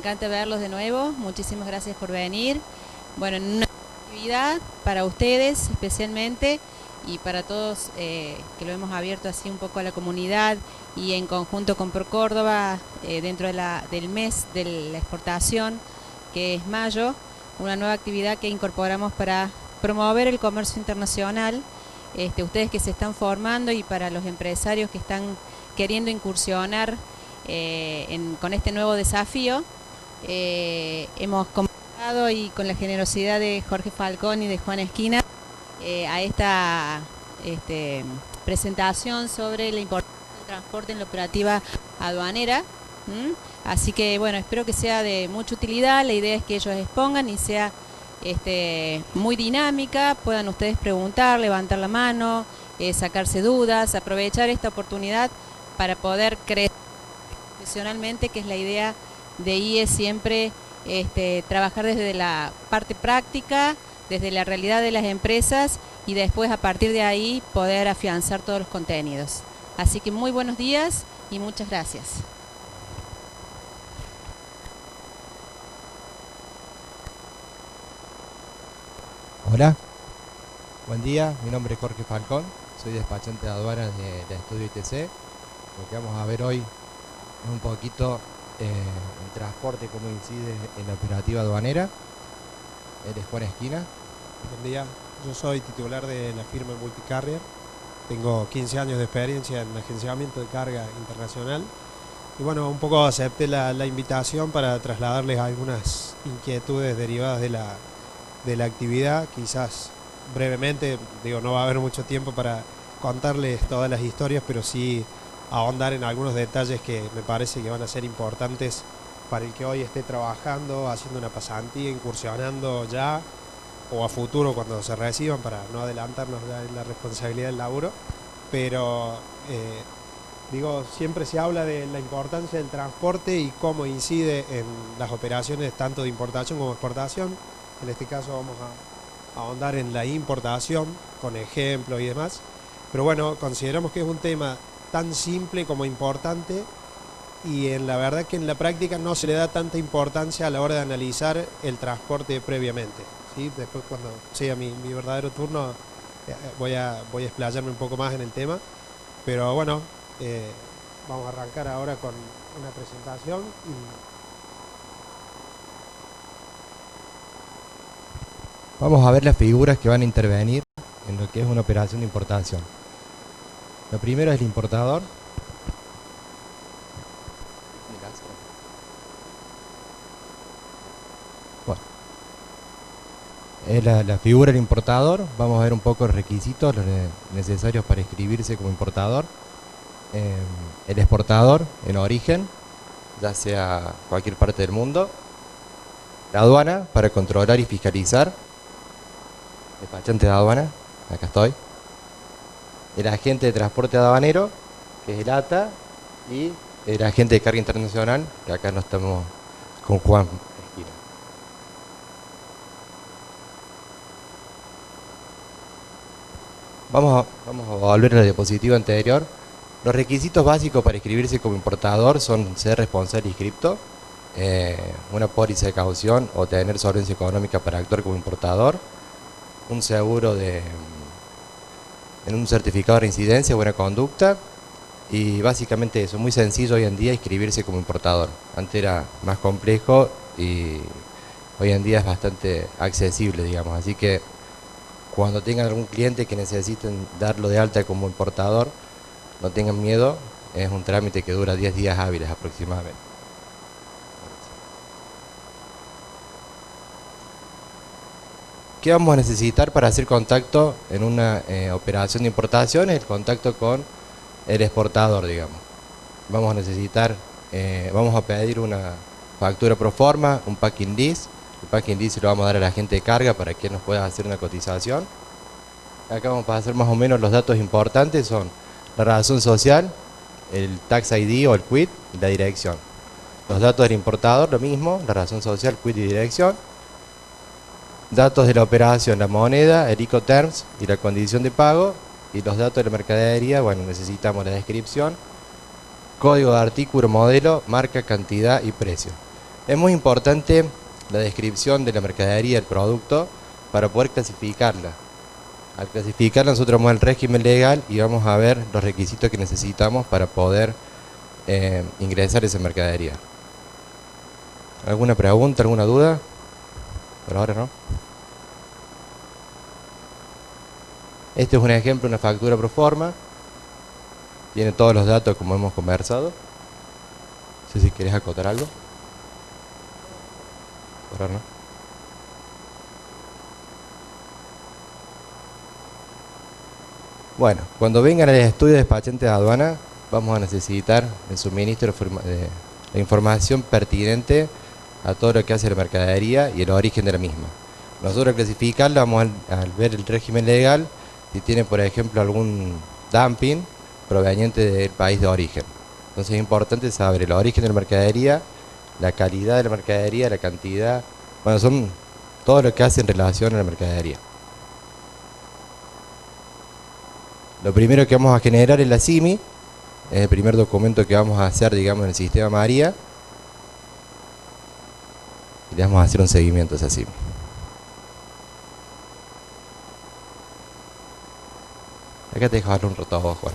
encanta verlos de nuevo. Muchísimas gracias por venir. Bueno, en una actividad para ustedes especialmente y para todos que lo hemos abierto así un poco a la comunidad y en conjunto con ProCórdoba dentro del mes de la exportación, que es mayo, una nueva actividad que incorporamos para promover el comercio internacional. Ustedes que se están formando y para los empresarios que están queriendo incursionar con este nuevo desafío, hemos convocado y con la generosidad de Jorge Falcón y de Juan Esquina a esta presentación sobre la importancia del transporte en la operativa aduanera. Así que bueno, espero que sea de mucha utilidad. La idea es que ellos expongan y sea muy dinámica, puedan ustedes preguntar, levantar la mano, sacarse dudas, aprovechar esta oportunidad para poder crecer profesionalmente, que es la idea de IE siempre, trabajar desde la parte práctica, desde la realidad de las empresas y después a partir de ahí poder afianzar todos los contenidos. Así que muy buenos días y muchas gracias. Hola, buen día, mi nombre es Jorge Falcón, soy despachante de aduanas de Estudio ITC. Lo que vamos a ver hoy es un poquito el transporte, cómo incide en la operativa aduanera. Él es Juan Esquina. Buen día, yo soy titular de la firma Multicarrier, tengo 15 años de experiencia en agenciamiento de carga internacional y bueno, un poco acepté la invitación para trasladarles algunas inquietudes derivadas de la actividad. Quizás brevemente, no va a haber mucho tiempo para contarles todas las historias, pero sí ahondar en algunos detalles que me parece que van a ser importantes para el que hoy esté trabajando, haciendo una pasantía, incursionando ya o a futuro cuando se reciban, para no adelantarnos ya en la responsabilidad del laburo. Pero siempre se habla de la importancia del transporte y cómo incide en las operaciones tanto de importación como exportación. En este caso vamos a ahondar en la importación con ejemplos y demás. Pero bueno, consideramos que es un tema tan simple como importante y en la verdad que en la práctica no se le da tanta importancia a la hora de analizar el transporte previamente, ¿sí? Después cuando sea mi verdadero turno voy a explayarme un poco más en el tema. Pero bueno, vamos a arrancar ahora con una presentación Vamos a ver las figuras que van a intervenir en lo que es una operación de importación. Lo primero es el importador. Bueno, es la figura del importador. Vamos a ver un poco los requisitos necesarios para inscribirse como importador. El exportador en origen, ya sea cualquier parte del mundo. La aduana para controlar y fiscalizar. Despachante de aduana, acá estoy. El agente de transporte aduanero, que es el ATA, y el agente de carga internacional, que acá no estamos con Juan Esquina. Vamos a volver a la diapositiva anterior. Los requisitos básicos para inscribirse como importador son ser responsable inscripto, una póliza de caución o tener solvencia económica para actuar como importador, un seguro en un certificado de reincidencia, buena conducta, y básicamente eso. Muy sencillo hoy en día inscribirse como importador. Antes era más complejo y hoy en día es bastante accesible, digamos. Así que cuando tengan algún cliente que necesiten darlo de alta como importador, no tengan miedo, es un trámite que dura 10 días hábiles aproximadamente. ¿Qué vamos a necesitar para hacer contacto en una operación de importación? El contacto con el exportador, digamos. Vamos a necesitar, vamos a pedir una factura pro forma, un packing list. El packing list se lo vamos a dar al agente de carga para que nos pueda hacer una cotización. Acá vamos a hacer más o menos los datos importantes, son la razón social, el tax ID o el quit y la dirección. Los datos del importador, lo mismo, la razón social, quit y dirección. Datos de la operación, la moneda, el Incoterms y la condición de pago. Y los datos de la mercadería, bueno, necesitamos la descripción, código de artículo, modelo, marca, cantidad y precio. Es muy importante la descripción de la mercadería, del producto, para poder clasificarla. Al clasificarla nosotros vamos al régimen legal y vamos a ver los requisitos que necesitamos para poder ingresar esa mercadería. ¿Alguna pregunta, alguna duda? Por ahora no. Este es un ejemplo, una factura pro forma. Tiene todos los datos como hemos conversado. No sé si querés acotar algo. Por ahora no. Bueno, cuando vengan al estudio de despachante de aduana, vamos a necesitar el suministro de la información pertinente a todo lo que hace la mercadería y el origen de la misma. Nosotros al clasificarla vamos al ver el régimen legal, si tiene por ejemplo algún dumping proveniente del país de origen. Entonces es importante saber el origen de la mercadería, la calidad de la mercadería, la cantidad, bueno, son todo lo que hace en relación a la mercadería. Lo primero que vamos a generar es la CIMI, es el primer documento que vamos a hacer, digamos, en el sistema María. Y le vamos a hacer un seguimiento a esa CIMI. Acá te dejo darle un rotobo, Juan.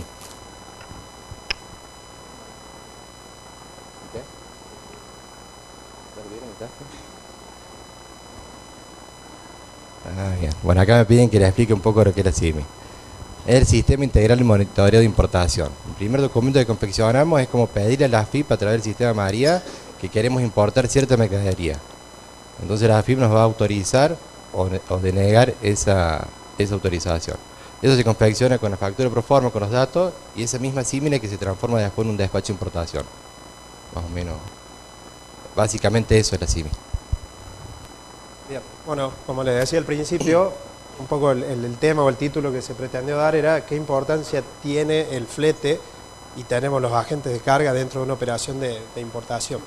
¿Qué? ¿Estás bien en el tajo? Ah, bien. Bueno, acá me piden que les explique un poco lo que es la CIMI. Es el Sistema Integral de Monitoreo de Importación. El primer documento que confeccionamos es como pedirle a la AFIP a través del sistema María que queremos importar cierta mercadería. Entonces la AFIP nos va a autorizar o denegar esa autorización. Eso se confecciona con la factura pro forma, con los datos, y esa misma CIMI que se transforma después en un despacho de importación. Más o menos. Básicamente eso es la CIMI. Bien, bueno, como les decía al principio, un poco el tema o el título que se pretendió dar era qué importancia tiene el flete y tenemos los agentes de carga dentro de una operación de importación.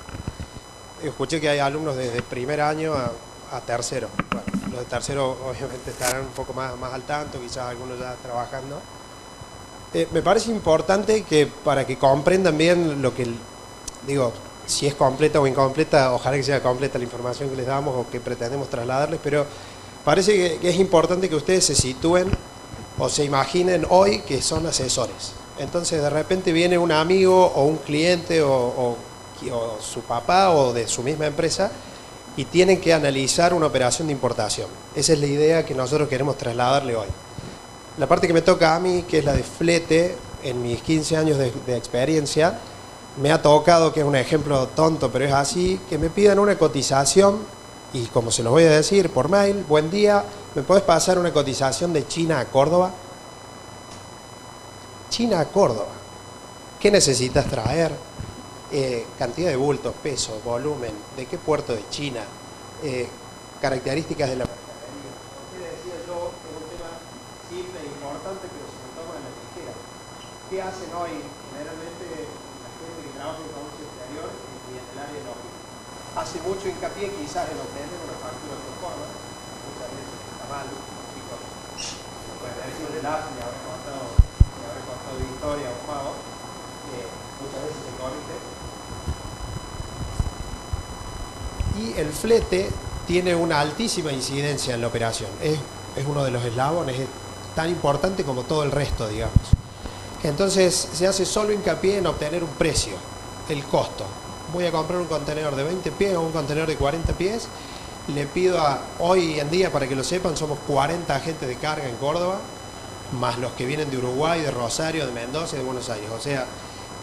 Escuché que hay alumnos desde primer año a tercero. Bueno, los de tercero obviamente estarán un poco más al tanto, quizás algunos ya trabajando. Me parece importante que para que comprendan bien lo que, digo, si es completa o incompleta, ojalá que sea completa la información que les damos o que pretendemos trasladarles, pero parece que es importante que ustedes se sitúen o se imaginen hoy que son asesores. Entonces de repente viene un amigo o un cliente o su papá o de su misma empresa y tienen que analizar una operación de importación. Esa es la idea que nosotros queremos trasladarle hoy. La parte que me toca a mí, que es la de flete, en mis 15 años de experiencia, me ha tocado, que es un ejemplo tonto, pero es así, que me pidan una cotización, y como se los voy a decir por mail: buen día, ¿me puedes pasar una cotización de China a Córdoba? China a Córdoba. ¿Qué necesitas traer? Cantidad de bultos, peso, volumen, de qué puerto de China, características de la mercadería. ¿Qué le decía yo? Es un tema simple e importante, pero se me toma en la ligera. ¿Qué hacen hoy generalmente la gente que trabaja en comercio exterior y en el área de logística? Hace mucho hincapié quizás en obtener una factura de forma, muchas veces está mal, chicos, pues a veces el enlace le habré contado Victoria o Pau, muchas veces se corrige. Y el flete tiene una altísima incidencia en la operación. Es uno de los eslabones, es tan importante como todo el resto, digamos. Entonces se hace solo hincapié en obtener un precio, el costo. Voy a comprar un contenedor de 20 pies o un contenedor de 40 pies. Le pido hoy en día, para que lo sepan, somos 40 agentes de carga en Córdoba, más los que vienen de Uruguay, de Rosario, de Mendoza y de Buenos Aires. O sea,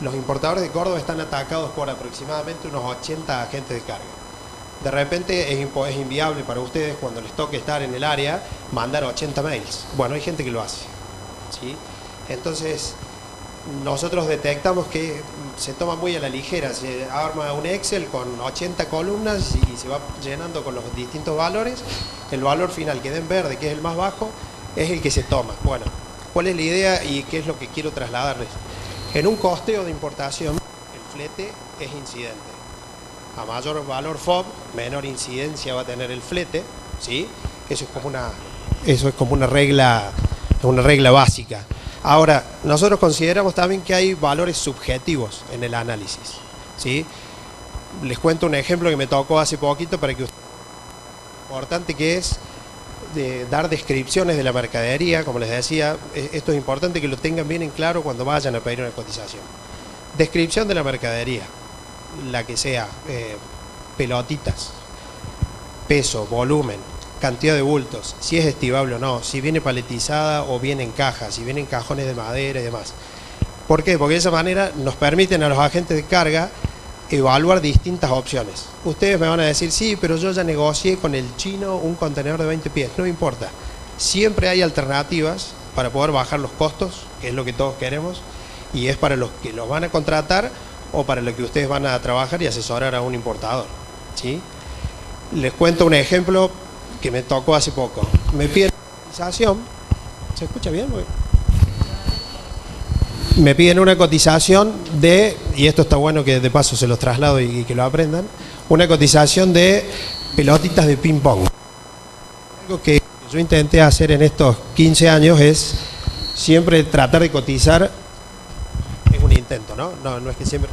los importadores de Córdoba están atacados por aproximadamente unos 80 agentes de carga. De repente es inviable para ustedes, cuando les toque estar en el área, mandar 80 mails. Bueno, hay gente que lo hace, ¿sí? Entonces nosotros detectamos que se toma muy a la ligera. Se arma un Excel con 80 columnas y se va llenando con los distintos valores. El valor final que da en verde, que es el más bajo, es el que se toma. Bueno, ¿cuál es la idea y qué es lo que quiero trasladarles? En un costeo de importación, el flete es incidente. A mayor valor FOB, menor incidencia va a tener el flete, ¿sí? Eso es como una regla básica. Ahora, nosotros consideramos también que hay valores subjetivos en el análisis, ¿sí? Les cuento un ejemplo que me tocó hace poquito para que ustedes... Importante que es de dar descripciones de la mercadería, como les decía, esto es importante que lo tengan bien en claro cuando vayan a pedir una cotización. Descripción de la mercadería, la que sea, pelotitas, peso, volumen, cantidad de bultos, si es estibable o no, si viene paletizada o viene en caja, si viene en cajones de madera y demás. ¿Por qué? Porque de esa manera nos permiten a los agentes de carga evaluar distintas opciones. Ustedes me van a decir, sí, pero yo ya negocié con el chino un contenedor de 20 pies. No importa. Siempre hay alternativas para poder bajar los costos, que es lo que todos queremos, y es para los que los van a contratar o para los que ustedes van a trabajar y asesorar a un importador, ¿sí? Les cuento un ejemplo que me tocó hace poco. Me piden una cotización. ¿Se escucha bien? Me piden una cotización de, y esto está bueno que de paso se los traslado y que lo aprendan, una cotización de pelotitas de ping pong. Algo que yo intenté hacer en estos 15 años es siempre tratar de cotizar, es un intento, ¿no? No es que siempre,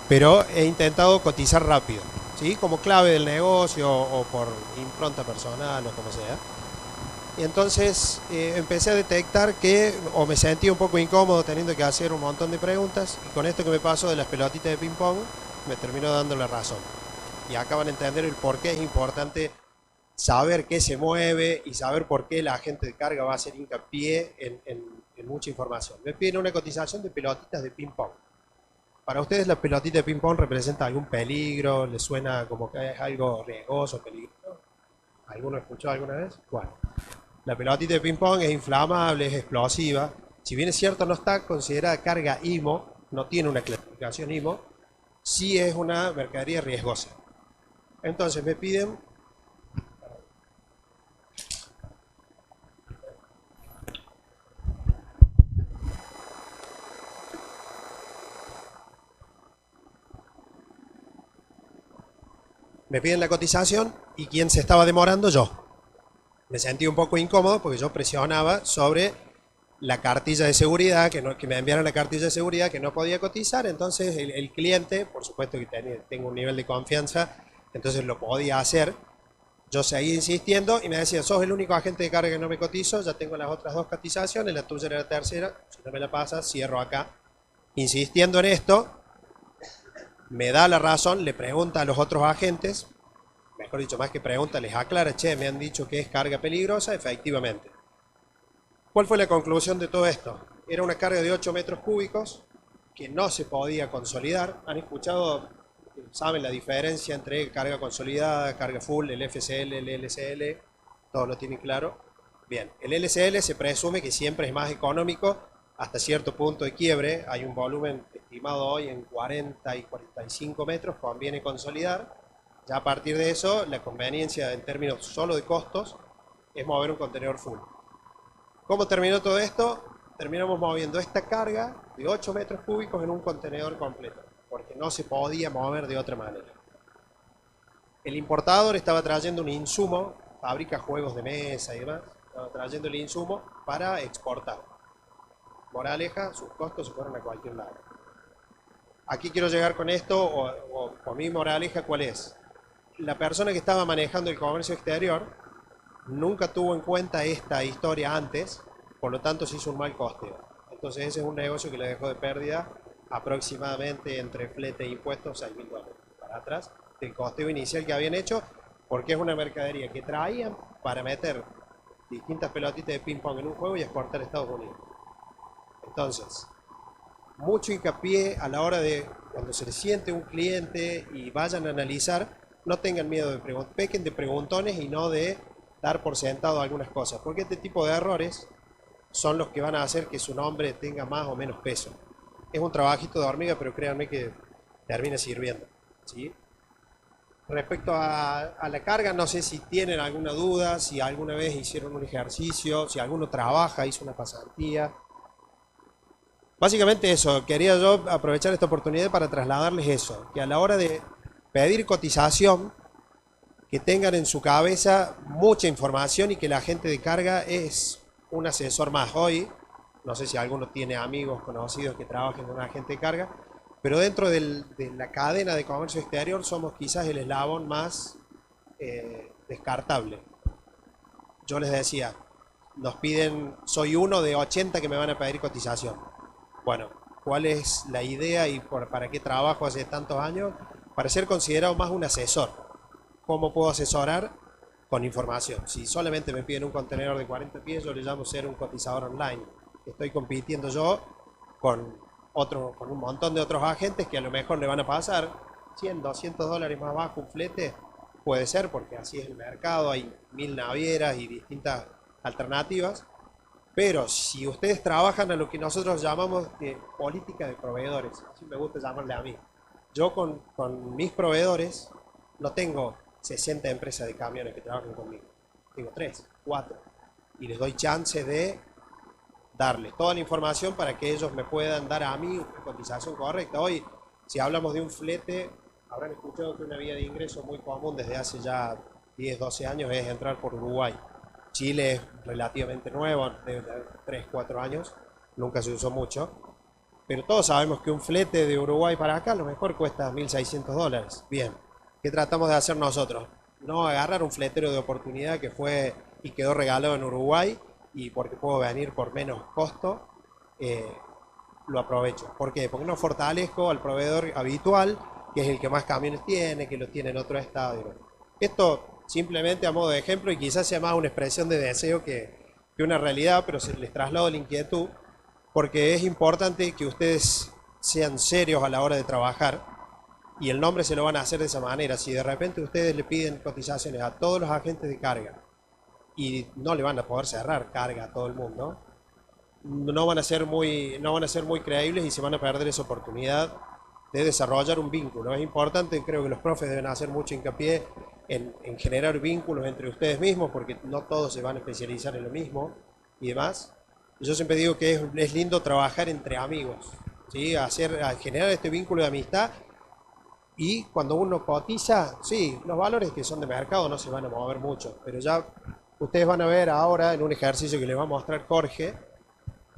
pero he intentado cotizar rápido, ¿sí? Como clave del negocio o por impronta personal o como sea. Y entonces empecé a detectar que o me sentía un poco incómodo teniendo que hacer un montón de preguntas, y con esto que me pasó de las pelotitas de ping pong me terminó dando la razón. Y acá van a entender el por qué es importante saber qué se mueve y saber por qué la agente de carga va a hacer hincapié en mucha información. Me piden una cotización de pelotitas de ping pong. ¿Para ustedes la pelotita de ping pong representa algún peligro? ¿Les suena como que es algo riesgoso, peligroso? ¿Alguno escuchó alguna vez? Bueno. La pelotita de ping pong es inflamable, es explosiva. Si bien es cierto, no está considerada carga IMO, no tiene una clasificación IMO, sí es una mercadería riesgosa. Entonces me piden la cotización, y ¿quién se estaba demorando? Yo. Me sentí un poco incómodo porque yo presionaba sobre la cartilla de seguridad, que me enviaran la cartilla de seguridad, que no podía cotizar. Entonces el cliente, por supuesto que tengo un nivel de confianza, entonces lo podía hacer. Yo seguía insistiendo y me decía, sos el único agente de carga que no me cotizo, ya tengo las otras dos cotizaciones, la tuya era la tercera, si no me la pasas, cierro acá. Insistiendo en esto, me da la razón, le pregunta a los otros agentes, mejor dicho, más que pregunta, les aclara, che, me han dicho que es carga peligrosa, efectivamente. ¿Cuál fue la conclusión de todo esto? Era una carga de 8 metros cúbicos que no se podía consolidar. ¿Han escuchado, saben la diferencia entre carga consolidada, carga full, el FCL, el LCL? Todos lo tienen claro. Bien, el LCL se presume que siempre es más económico hasta cierto punto de quiebre. Hay un volumen estimado hoy en 40 y 45 metros, conviene consolidar. Ya a partir de eso, la conveniencia en términos solo de costos es mover un contenedor full. ¿Cómo terminó todo esto? Terminamos moviendo esta carga de 8 metros cúbicos en un contenedor completo, porque no se podía mover de otra manera. El importador estaba trayendo un insumo, fabrica juegos de mesa y demás, estaba trayendo el insumo para exportar. Moraleja, sus costos se fueron a cualquier lado. Aquí quiero llegar con esto, o mi moraleja, ¿cuál es? La persona que estaba manejando el comercio exterior nunca tuvo en cuenta esta historia antes, por lo tanto se hizo un mal costeo. Entonces ese es un negocio que le dejó de pérdida aproximadamente entre flete e impuestos $6.000 para atrás del costeo inicial que habían hecho, porque es una mercadería que traían para meter distintas pelotitas de ping pong en un juego y exportar a Estados Unidos. Entonces, mucho hincapié a la hora de cuando se les siente un cliente y vayan a analizar, no tengan miedo de preguntar, pequen de preguntones y no de dar por sentado algunas cosas, porque este tipo de errores son los que van a hacer que su nombre tenga más o menos peso. Es un trabajito de hormiga, pero créanme que termina sirviendo, ¿sí? Respecto a la carga, no sé si tienen alguna duda, si alguna vez hicieron un ejercicio, si alguno trabaja, hizo una pasantía. Básicamente eso, quería yo aprovechar esta oportunidad para trasladarles eso, que a la hora de pedir cotización, que tengan en su cabeza mucha información y que la agente de carga es un asesor más. Hoy, no sé si alguno tiene amigos conocidos que trabajen con un agente de carga, Pero dentro de la cadena de comercio exterior somos quizás el eslabón más descartable. Yo les decía, nos piden, soy uno de 80 que me van a pedir cotización. Bueno, ¿cuál es la idea y para qué trabajo hace tantos años? Para ser considerado más un asesor. ¿Cómo puedo asesorar? Con información. Si solamente me piden un contenedor de 40 pies, yo le llamo ser un cotizador online. Estoy compitiendo yo con un montón de otros agentes que a lo mejor le van a pasar 100, 200 dólares más bajo un flete. Puede ser, porque así es el mercado, hay 1000 navieras y distintas alternativas. Pero si ustedes trabajan a lo que nosotros llamamos política de proveedores, así me gusta llamarle a mí. Yo con mis proveedores no tengo 60 empresas de camiones que trabajan conmigo. Tengo 3, 4. Y les doy chance de darles toda la información para que ellos me puedan dar a mí una cotización correcta. Hoy, si hablamos de un flete, habrán escuchado que una vía de ingreso muy común desde hace ya 10, 12 años es entrar por Uruguay. Chile es relativamente nuevo, de 3, 4 años, nunca se usó mucho. Pero todos sabemos que un flete de Uruguay para acá a lo mejor cuesta 1.600 dólares. Bien, ¿qué tratamos de hacer nosotros? No agarrar un fletero de oportunidad que fue y quedó regalado en Uruguay y porque puedo venir por menos costo, lo aprovecho. ¿Por qué? Porque no fortalezco al proveedor habitual, que es el que más camiones tiene, que los tiene en otro estado. Esto simplemente a modo de ejemplo y quizás sea más una expresión de deseo que una realidad, pero se les traslado la inquietud porque es importante que ustedes sean serios a la hora de trabajar y el nombre se lo van a hacer de esa manera. Si de repente ustedes le piden cotizaciones a todos los agentes de carga y no le van a poder cerrar carga a todo el mundo, no van a ser muy creíbles y se van a perder esa oportunidad de desarrollar un vínculo. Es importante, creo que los profes deben hacer mucho hincapié en generar vínculos entre ustedes mismos, porque no todos se van a especializar en lo mismo y demás. Yo siempre digo que es lindo trabajar entre amigos, ¿sí? A generar este vínculo de amistad, y cuando uno cotiza, sí, los valores que son de mercado no se van a mover mucho, pero ya ustedes van a ver ahora en un ejercicio que les va a mostrar Jorge,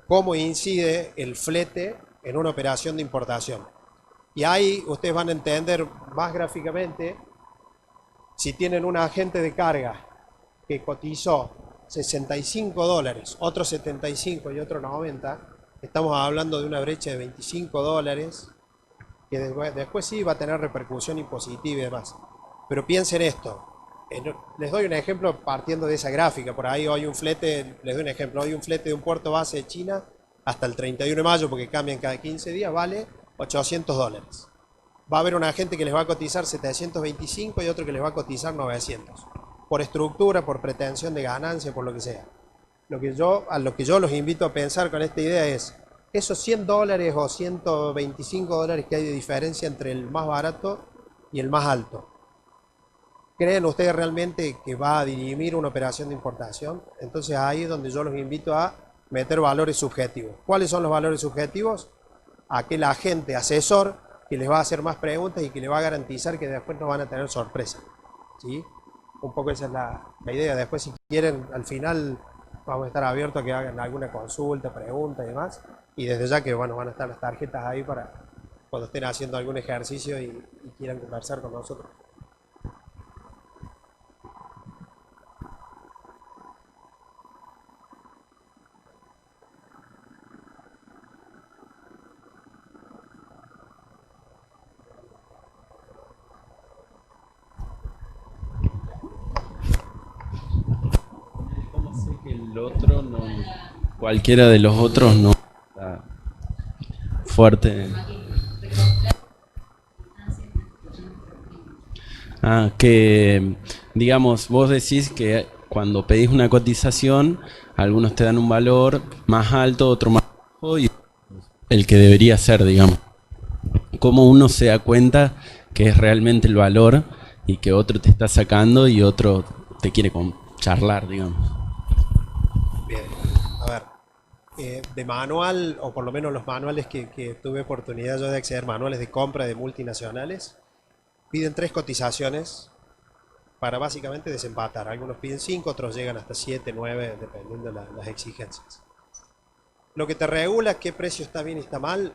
cómo incide el flete en una operación de importación. Y ahí ustedes van a entender más gráficamente, si tienen un agente de carga que cotizó 65 dólares, otro 75 y otro 90, estamos hablando de una brecha de 25 dólares, que después sí va a tener repercusión impositiva y demás. Pero piensen esto, les doy un ejemplo partiendo de esa gráfica. Por ahí hoy un flete, les doy un ejemplo, hoy un flete de un puerto base de China hasta el 31 de mayo, porque cambian cada 15 días, vale 800 dólares. Va a haber un agente que les va a cotizar 725 y otro que les va a cotizar 900. Por estructura, por pretensión de ganancia, por lo que sea. A lo que yo los invito a pensar con esta idea es, esos 100 dólares o 125 dólares que hay de diferencia entre el más barato y el más alto, ¿creen ustedes realmente que va a dirimir una operación de importación? Entonces ahí es donde yo los invito a meter valores subjetivos. ¿Cuáles son los valores subjetivos? Aquel agente asesor que les va a hacer más preguntas y que les va a garantizar que después no van a tener sorpresa, ¿sí? Un poco esa es la idea. Después, si quieren, al final vamos a estar abiertos a que hagan alguna consulta, pregunta y demás. Y desde ya que bueno, van a estar las tarjetas ahí para cuando estén haciendo algún ejercicio y quieran conversar con nosotros. ¿Cómo sé que el otro no, cualquiera de los otros no está fuerte? Que digamos, vos decís que cuando pedís una cotización, algunos te dan un valor más alto, otro más bajo y el que debería ser, digamos. ¿Cómo uno se da cuenta que es realmente el valor y que otro te está sacando y otro te quiere charlar, digamos? Bien, a ver, de manual, o por lo menos los manuales que tuve oportunidad yo de acceder, manuales de compra de multinacionales, piden 3 cotizaciones para básicamente desempatar. Algunos piden 5, otros llegan hasta 7, 9, dependiendo de las exigencias. Lo que te regula qué precio está bien y está mal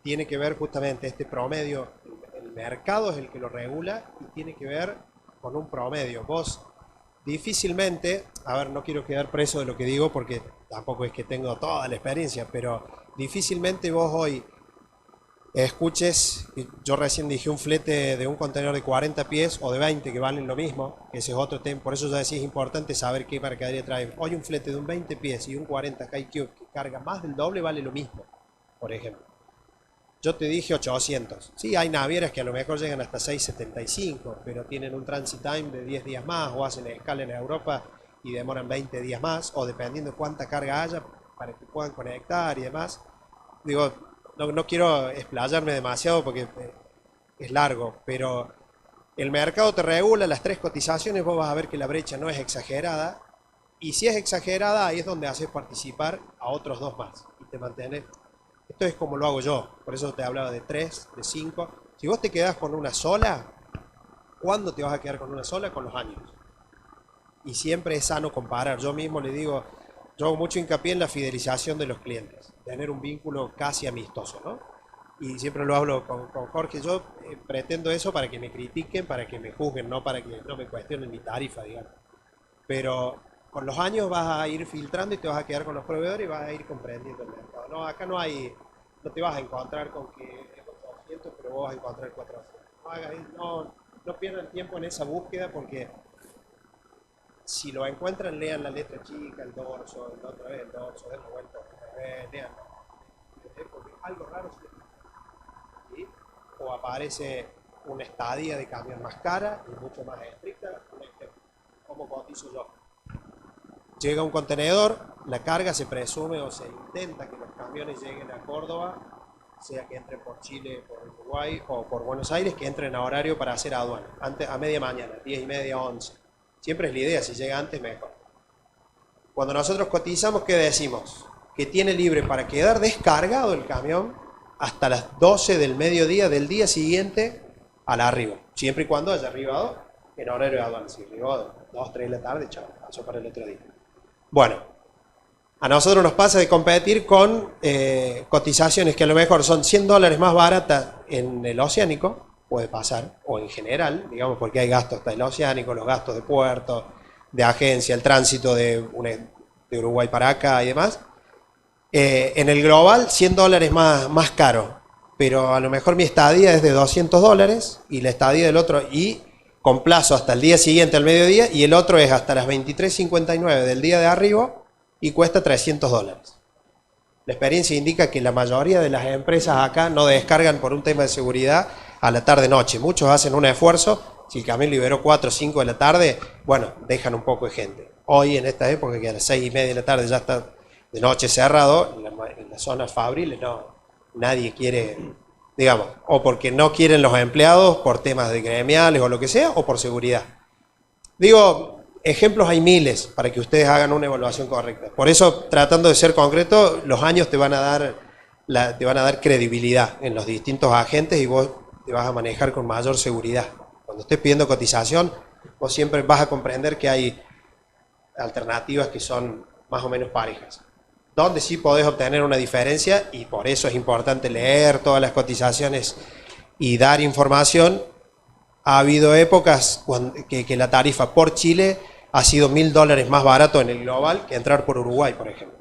tiene que ver justamente este promedio, el mercado es el que lo regula y tiene que ver con un promedio. Vos difícilmente, a ver, no quiero quedar preso de lo que digo porque tampoco es que tengo toda la experiencia, pero difícilmente vos hoy escuches, yo recién dije un flete de un contenedor de 40 pies o de 20 que valen lo mismo, ese es otro tema, por eso ya decía es importante saber qué mercadería trae. Hoy un flete de un 20 pies y un 40 que carga más del doble vale lo mismo, por ejemplo. Yo te dije 800. Sí, hay navieras que a lo mejor llegan hasta 675, pero tienen un transit time de 10 días más o hacen escala en Europa y demoran 20 días más, o dependiendo cuánta carga haya para que puedan conectar y demás. Digo, no quiero explayarme demasiado porque es largo, pero el mercado te regula las 3 cotizaciones, vos vas a ver que la brecha no es exagerada, y si es exagerada, ahí es donde haces participar a otros 2 más y te mantienes. Esto es como lo hago yo, por eso te hablaba de 3, de 5. Si vos te quedás con una sola, ¿cuándo te vas a quedar con una sola? Con los años. Y siempre es sano comparar. Yo mismo le digo, yo hago mucho hincapié en la fidelización de los clientes, tener un vínculo casi amistoso, ¿no? Y siempre lo hablo con Jorge, yo pretendo eso para que me critiquen, para que me juzguen, no para que no me cuestionen mi tarifa, digamos. Pero con los años vas a ir filtrando y te vas a quedar con los proveedores y vas a ir comprendiendo el mercado. No, acá no te vas a encontrar con que es 800, pero vos vas a encontrar 400. No pierdan tiempo en esa búsqueda porque si lo encuentran, lean la letra chica, el dorso, el dorso, den la vuelta, lean. Porque algo raro ¿sí? O aparece una estadía de camión más cara y mucho más estricta. Un ejemplo, ¿cómo cotizo yo? Llega un contenedor, la carga se presume o se intenta que los camiones lleguen a Córdoba, sea que entren por Chile, por Uruguay o por Buenos Aires, que entren a horario para hacer aduana, a media mañana, 10:30, 11. Siempre es la idea, si llega antes mejor. Cuando nosotros cotizamos, ¿qué decimos? Que tiene libre para quedar descargado el camión hasta las 12 del mediodía del día siguiente al arribo, siempre y cuando haya arribado en horario de aduana. Si arribó 2, 3 de la tarde, chao, pasó para el otro día. Bueno, a nosotros nos pasa de competir con cotizaciones que a lo mejor son $100 más baratas en el oceánico, puede pasar, o en general, digamos, porque hay gastos hasta el oceánico, los gastos de puerto, de agencia, el tránsito de Uruguay para acá y demás. En el global, $100 más caro, pero a lo mejor mi estadía es de $200 y la estadía del otro, y con plazo hasta el día siguiente al mediodía, y el otro es hasta las 23:59 del día de arribo y cuesta $300. La experiencia indica que la mayoría de las empresas acá no descargan por un tema de seguridad a la tarde-noche. Muchos hacen un esfuerzo, si el camión liberó 4 o 5 de la tarde, bueno, dejan un poco de gente. Hoy en esta época que a las 6:30 de la tarde ya está de noche cerrado, en las zonas fabriles nadie quiere, digamos, o porque no quieren los empleados por temas de gremiales o lo que sea, o por seguridad. Digo, ejemplos hay miles para que ustedes hagan una evaluación correcta. Por eso, tratando de ser concreto, los años te van a dar credibilidad en los distintos agentes y vos te vas a manejar con mayor seguridad. Cuando estés pidiendo cotización, vos siempre vas a comprender que hay alternativas que son más o menos parejas. Donde sí podés obtener una diferencia, y por eso es importante leer todas las cotizaciones y dar información. Ha habido épocas que la tarifa por Chile ha sido $1000 más barato en el global que entrar por Uruguay, por ejemplo.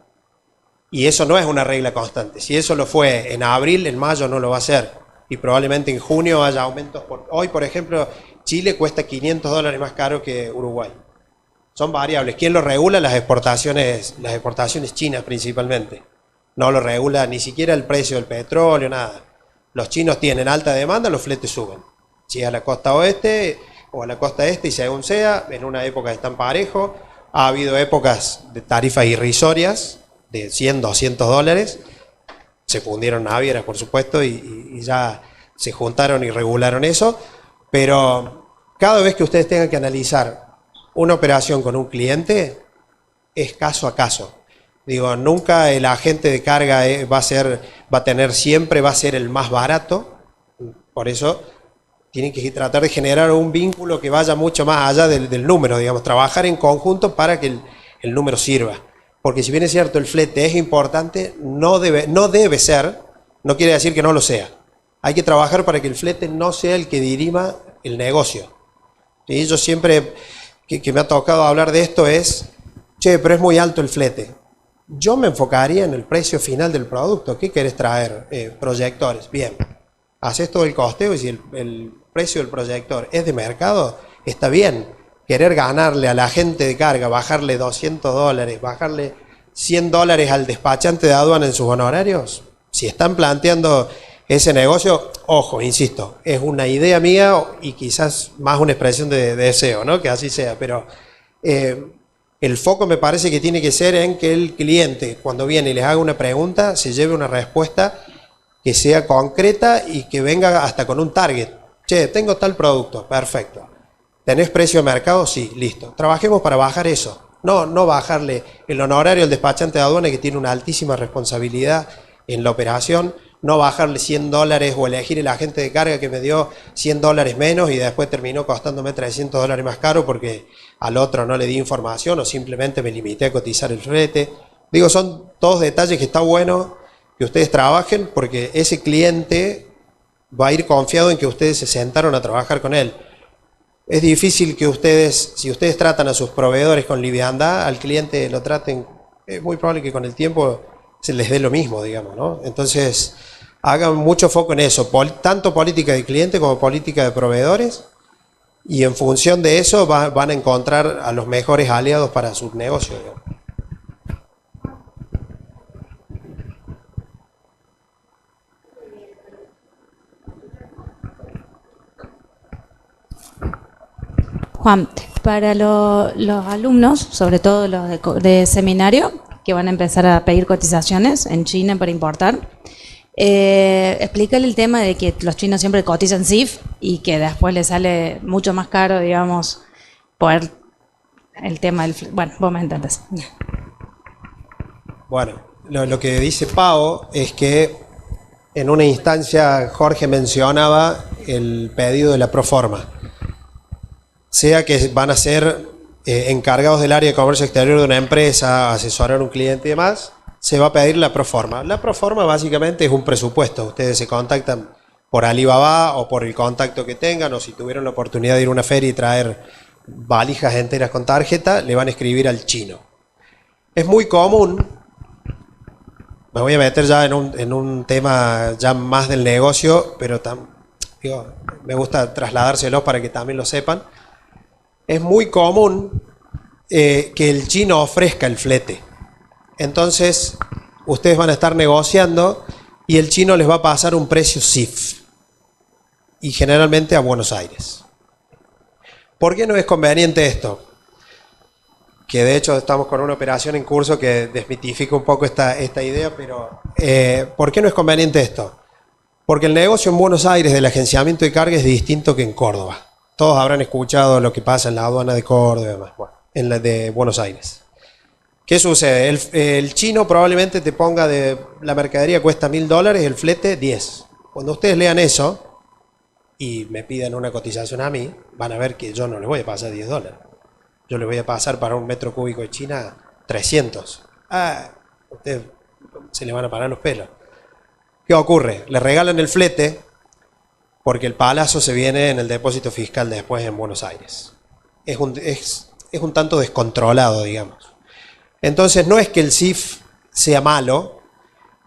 Y eso no es una regla constante. Si eso lo fue en abril, en mayo no lo va a ser. Y probablemente en junio haya aumentos. Hoy, por ejemplo, Chile cuesta $500 más caro que Uruguay. Son variables. ¿Quién lo regula? Las exportaciones chinas principalmente. No lo regula ni siquiera el precio del petróleo, nada. Los chinos tienen alta demanda, los fletes suben. Si es a la costa oeste o a la costa este, y según sea, en una época están parejos. Ha habido épocas de tarifas irrisorias de $100, $200. Se fundieron navieras, por supuesto, y ya se juntaron y regularon eso. Pero cada vez que ustedes tengan que analizar una operación con un cliente, es caso a caso. Digo, nunca el agente de carga va a ser el más barato. Por eso tienen que tratar de generar un vínculo que vaya mucho más allá del número, digamos, trabajar en conjunto para que el número sirva. Porque si bien es cierto el flete es importante, no debe ser no quiere decir que no lo sea. Hay que trabajar para que el flete no sea el que dirima el negocio. Y yo siempre que me ha tocado hablar de esto es, che, pero es muy alto el flete. Yo me enfocaría en el precio final del producto. ¿Qué querés traer? Proyectores. Bien, haces todo el costeo y si el precio del proyector es de mercado, está bien. Querer ganarle a la gente de carga, bajarle $200, bajarle $100 al despachante de aduana en sus honorarios. Si están planteando ese negocio, ojo, insisto, es una idea mía y quizás más una expresión de deseo, ¿no? Que así sea, pero el foco me parece que tiene que ser en que el cliente, cuando viene y les haga una pregunta, se lleve una respuesta que sea concreta y que venga hasta con un target. Che, tengo tal producto, perfecto. ¿Tenés precio de mercado? Sí, listo. Trabajemos para bajar eso. No bajarle el honorario al despachante de aduana que tiene una altísima responsabilidad en la operación, no bajarle $100 o elegir el agente de carga que me dio $100 menos y después terminó costándome $300 más caro porque al otro no le di información o simplemente me limité a cotizar el flete. Digo, son todos detalles que está bueno que ustedes trabajen porque ese cliente va a ir confiado en que ustedes se sentaron a trabajar con él. Es difícil que ustedes, si ustedes tratan a sus proveedores con liviandad, al cliente lo traten, es muy probable que con el tiempo se les dé lo mismo, digamos, ¿no? Entonces, hagan mucho foco en eso, tanto política de cliente como política de proveedores, y en función de eso van a encontrar a los mejores aliados para su negocio, digamos. Juan, para los alumnos, sobre todo los de seminario, que van a empezar a pedir cotizaciones en China para importar, explícale el tema de que los chinos siempre cotizan CIF y que después les sale mucho más caro, digamos, poder el tema del... Bueno, vos me entendés. Bueno, lo que dice Pau es que en una instancia Jorge mencionaba el pedido de la proforma. Sea que van a ser encargados del área de comercio exterior de una empresa, asesorar a un cliente y demás, se va a pedir la proforma. La proforma básicamente es un presupuesto. Ustedes se contactan por Alibaba o por el contacto que tengan, o si tuvieron la oportunidad de ir a una feria y traer valijas enteras con tarjeta, le van a escribir al chino. Es muy común, me voy a meter ya en un tema ya más del negocio, pero digo, me gusta trasladárselos para que también lo sepan. Es muy común que el chino ofrezca el flete. Entonces, ustedes van a estar negociando y el chino les va a pasar un precio CIF. Y generalmente a Buenos Aires. ¿Por qué no es conveniente esto? Que de hecho estamos con una operación en curso que desmitifica un poco esta idea, pero ¿por qué no es conveniente esto? Porque el negocio en Buenos Aires del agenciamiento de carga es distinto que en Córdoba. Todos habrán escuchado lo que pasa en la aduana de Córdoba y demás, bueno, en la de Buenos Aires. ¿Qué sucede? El chino probablemente te ponga la mercadería cuesta $1000, el flete 10. Cuando ustedes lean eso y me piden una cotización a mí, van a ver que yo no les voy a pasar $10. Yo les voy a pasar para un metro cúbico de China 300. Ustedes se les van a parar los pelos. ¿Qué ocurre? Les regalan el flete porque el palazo se viene en el depósito fiscal después en Buenos Aires. Es un tanto descontrolado, digamos. Entonces no es que el CIF sea malo,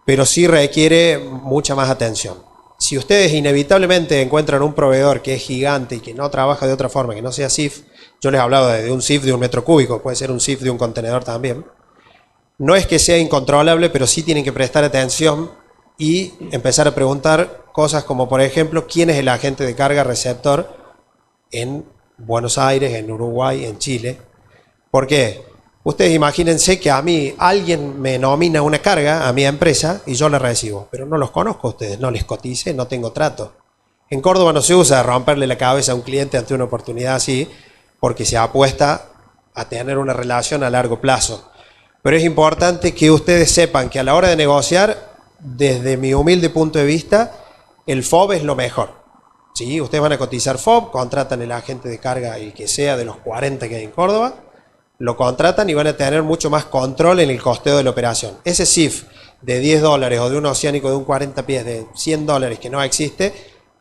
pero sí requiere mucha más atención. Si ustedes inevitablemente encuentran un proveedor que es gigante y que no trabaja de otra forma, que no sea CIF, yo les he hablado de un CIF de un metro cúbico, puede ser un CIF de un contenedor también. No es que sea incontrolable, pero sí tienen que prestar atención y empezar a preguntar cosas como, por ejemplo, ¿quién es el agente de carga receptor en Buenos Aires, en Uruguay, en Chile? ¿Por qué? Ustedes imagínense que a mí alguien me nomina una carga a mi empresa y yo la recibo, pero no los conozco a ustedes, no les cotice, no tengo trato. En Córdoba no se usa romperle la cabeza a un cliente ante una oportunidad así, porque se apuesta a tener una relación a largo plazo. Pero es importante que ustedes sepan que a la hora de negociar, desde mi humilde punto de vista, el FOB es lo mejor. ¿Sí? Ustedes van a cotizar FOB, contratan el agente de carga, el que sea de los 40 que hay en Córdoba, lo contratan y van a tener mucho más control en el costeo de la operación. Ese CIF de 10 dólares o de un oceánico de un 40 pies de 100 dólares que no existe,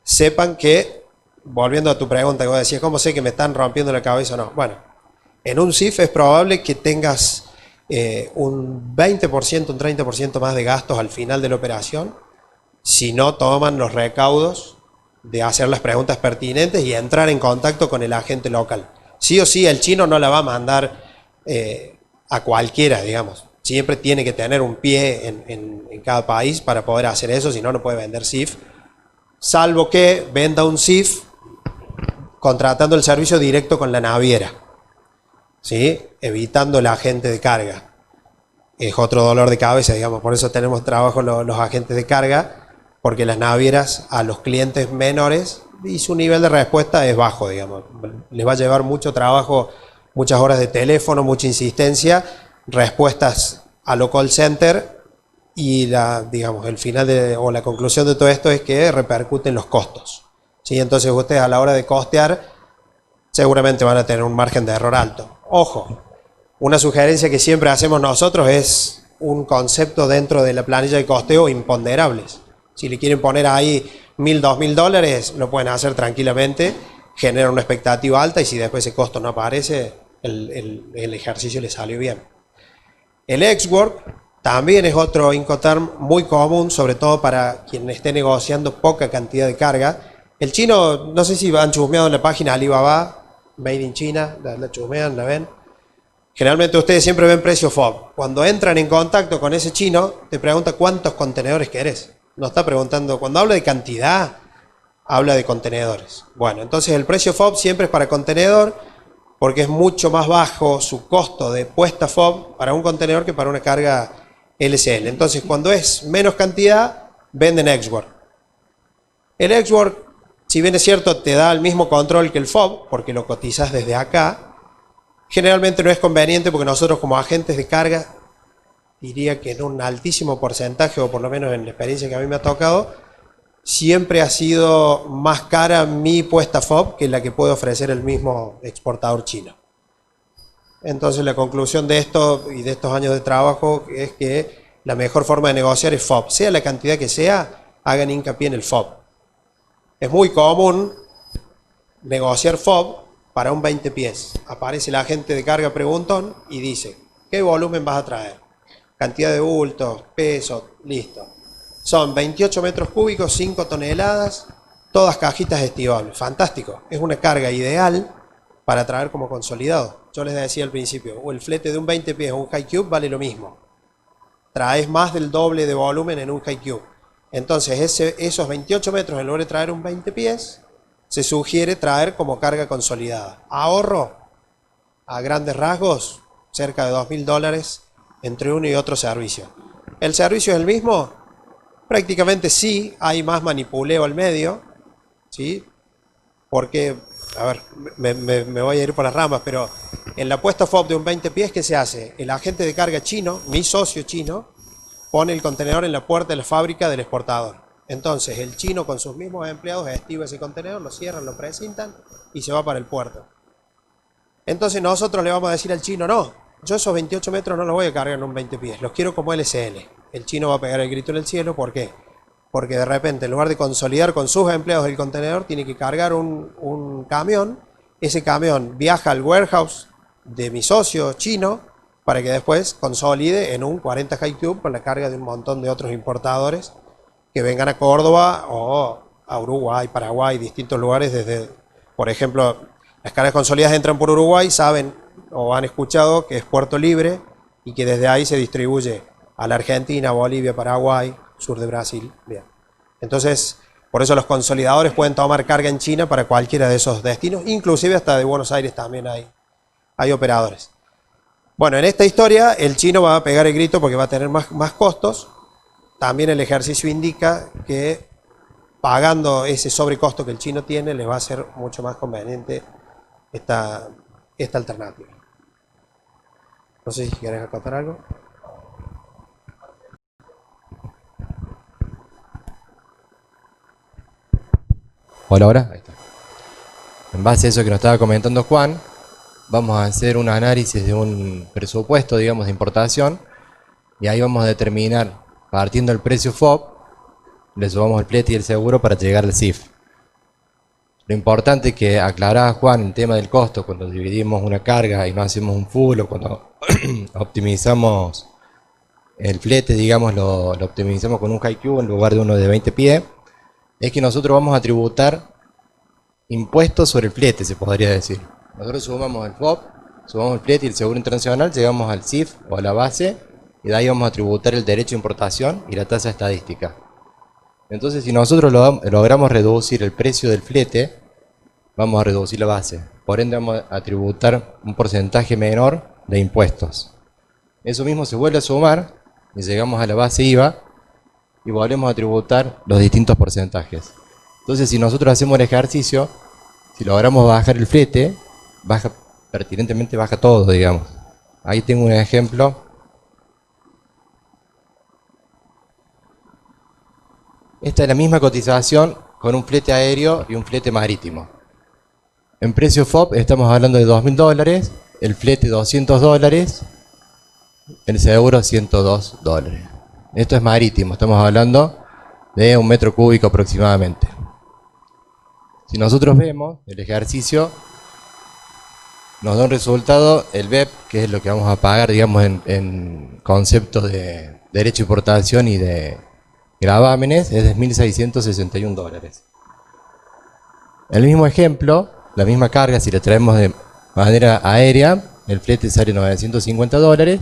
sepan que, volviendo a tu pregunta que vos decías, ¿cómo sé que me están rompiendo la cabeza o no? Bueno, en un CIF es probable que tengas un 20%, un 30% más de gastos al final de la operación si no toman los recaudos de hacer las preguntas pertinentes y entrar en contacto con el agente local. Sí o sí, el chino no la va a mandar a cualquiera, digamos. Siempre tiene que tener un pie en cada país para poder hacer eso, si no, no puede vender CIF. Salvo que venda un CIF contratando el servicio directo con la naviera, ¿sí? Evitando el agente de carga. Es otro dolor de cabeza, digamos. Por eso tenemos trabajo los agentes de carga, porque las navieras a los clientes menores y su nivel de respuesta es bajo, digamos. Les va a llevar mucho trabajo, muchas horas de teléfono, mucha insistencia, respuestas a lo call center y digamos, el final o la conclusión de todo esto es que repercuten los costos, ¿sí? Entonces ustedes a la hora de costear seguramente van a tener un margen de error alto. Ojo, una sugerencia que siempre hacemos nosotros es un concepto dentro de la planilla de costeo imponderables. Si le quieren poner ahí $1.000, $2.000, lo pueden hacer tranquilamente, genera una expectativa alta y si después ese costo no aparece, el ejercicio le salió bien. El ex-work también es otro Incoterm muy común, sobre todo para quien esté negociando poca cantidad de carga. El chino, no sé si han chusmeado en la página Alibaba, Made in China, la chusmean, la ven. Generalmente ustedes siempre ven precio FOB. Cuando entran en contacto con ese chino, te pregunta cuántos contenedores querés. No está preguntando, cuando habla de cantidad, habla de contenedores. Bueno, entonces el precio FOB siempre es para contenedor, porque es mucho más bajo su costo de puesta FOB para un contenedor que para una carga LCL. Entonces, cuando es menos cantidad, venden ex-work. El ex-work, si bien es cierto, te da el mismo control que el FOB, porque lo cotizas desde acá, generalmente no es conveniente porque nosotros como agentes de carga, diría que en un altísimo porcentaje, o por lo menos en la experiencia que a mí me ha tocado, siempre ha sido más cara mi puesta FOB que la que puede ofrecer el mismo exportador chino. Entonces la conclusión de esto y de estos años de trabajo es que la mejor forma de negociar es FOB. Sea la cantidad que sea, hagan hincapié en el FOB. Es muy común negociar FOB para un 20 pies. Aparece el agente de carga preguntón y dice, ¿qué volumen vas a traer? Cantidad de bultos, peso, listo. Son 28 metros cúbicos, 5 toneladas, todas cajitas estivables. Fantástico. Es una carga ideal para traer como consolidado. Yo les decía al principio, el flete de un 20 pies o un high cube vale lo mismo. Traes más del doble de volumen en un high cube. Entonces esos 28 metros, en lugar de traer un 20 pies, se sugiere traer como carga consolidada. Ahorro, a grandes rasgos, cerca de $2.000 entre uno y otro servicio. ¿El servicio es el mismo? Prácticamente sí, hay más manipuleo al medio, ¿sí? Porque, a ver, me voy a ir por las ramas, pero en la puesta FOB de un 20 pies, ¿qué se hace? El agente de carga chino, mi socio chino, pone el contenedor en la puerta de la fábrica del exportador. Entonces, el chino con sus mismos empleados estiva ese contenedor, lo cierran, lo precintan y se va para el puerto. Entonces nosotros le vamos a decir al chino, no, yo esos 28 metros no los voy a cargar en un 20 pies, los quiero como LCL. El chino va a pegar el grito en el cielo, ¿por qué? Porque de repente, en lugar de consolidar con sus empleados el contenedor, tiene que cargar un camión. Ese camión viaja al warehouse de mi socio chino para que después consolide en un 40 high cube con la carga de un montón de otros importadores que vengan a Córdoba o a Uruguay, Paraguay, distintos lugares desde, por ejemplo, las cargas consolidadas entran por Uruguay, saben o han escuchado que es puerto libre y que desde ahí se distribuye a la Argentina, Bolivia, Paraguay, sur de Brasil. Bien. Entonces, por eso los consolidadores pueden tomar carga en China para cualquiera de esos destinos, inclusive hasta de Buenos Aires también hay operadores. Bueno, en esta historia el chino va a pegar el grito porque va a tener más costos. También el ejercicio indica que pagando ese sobrecosto que el chino tiene, les va a ser mucho más conveniente esta alternativa. No sé si quieres acotar algo. Hola, ahora. Ahí está. En base a eso que nos estaba comentando Juan, vamos a hacer un análisis de un presupuesto, digamos, de importación, y ahí vamos a determinar partiendo del precio FOB, le sumamos el flete y el seguro para llegar al CIF. Lo importante que aclaraba Juan, el tema del costo, cuando dividimos una carga y no hacemos un full, o cuando optimizamos el flete, digamos, lo optimizamos con un HiQ en lugar de uno de 20 pies, es que nosotros vamos a tributar impuestos sobre el flete, se podría decir. Nosotros sumamos el FOB, sumamos el flete y el seguro internacional, llegamos al CIF o a la base, y de ahí vamos a tributar el derecho de importación y la tasa estadística. Entonces, si nosotros logramos reducir el precio del flete, vamos a reducir la base. Por ende, vamos a tributar un porcentaje menor de impuestos. Eso mismo se vuelve a sumar y llegamos a la base IVA y volvemos a tributar los distintos porcentajes. Entonces, si nosotros hacemos el ejercicio, si logramos bajar el flete, pertinentemente baja todo, digamos. Ahí tengo un ejemplo. Esta es la misma cotización con un flete aéreo y un flete marítimo. En precio FOB estamos hablando de $2.000, el flete $200, el seguro $102. Esto es marítimo, estamos hablando de 1 metro cúbico aproximadamente. Si nosotros vemos el ejercicio, nos da un resultado, el BEP, que es lo que vamos a pagar, digamos, en concepto de derecho de importación y de gravámenes, es de $1.661. El mismo ejemplo, la misma carga, si la traemos de manera aérea, el flete sale $950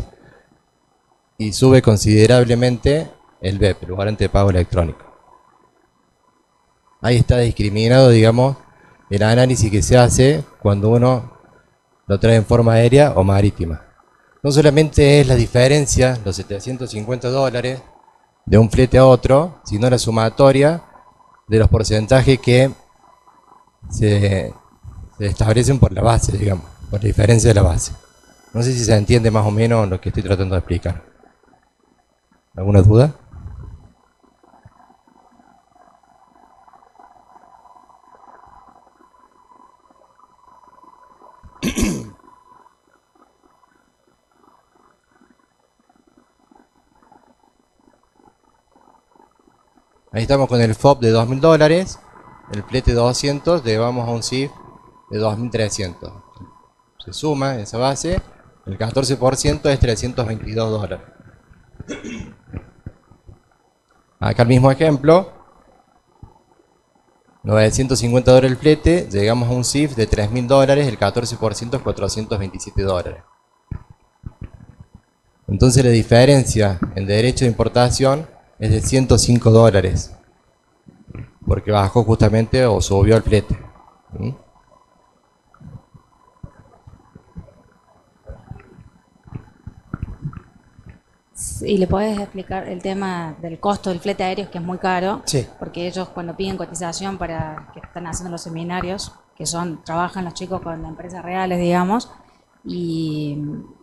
y sube considerablemente el BEP, el garante de pago electrónico. Ahí está discriminado, digamos, el análisis que se hace cuando uno lo trae en forma aérea o marítima. No solamente es la diferencia, los $750 de un flete a otro, sino la sumatoria de los porcentajes que se establecen por la base, digamos, por la diferencia de la base. No sé si se entiende más o menos lo que estoy tratando de explicar. ¿Alguna duda? Ahí estamos con el FOB de $2.000, el flete 200, llevamos a un CIF de 2.300. Se suma esa base, el 14% es $322. Acá el mismo ejemplo, $950 el flete, llegamos a un CIF de $3.000, el 14% es $427. Entonces la diferencia en derecho de importación es de $105, porque bajó justamente o subió el flete. ¿Sí? ¿Y le podés explicar el tema del costo del flete aéreo, que es muy caro? Sí. Porque ellos cuando piden cotización para que están haciendo los seminarios, que trabajan los chicos con empresas reales, digamos, y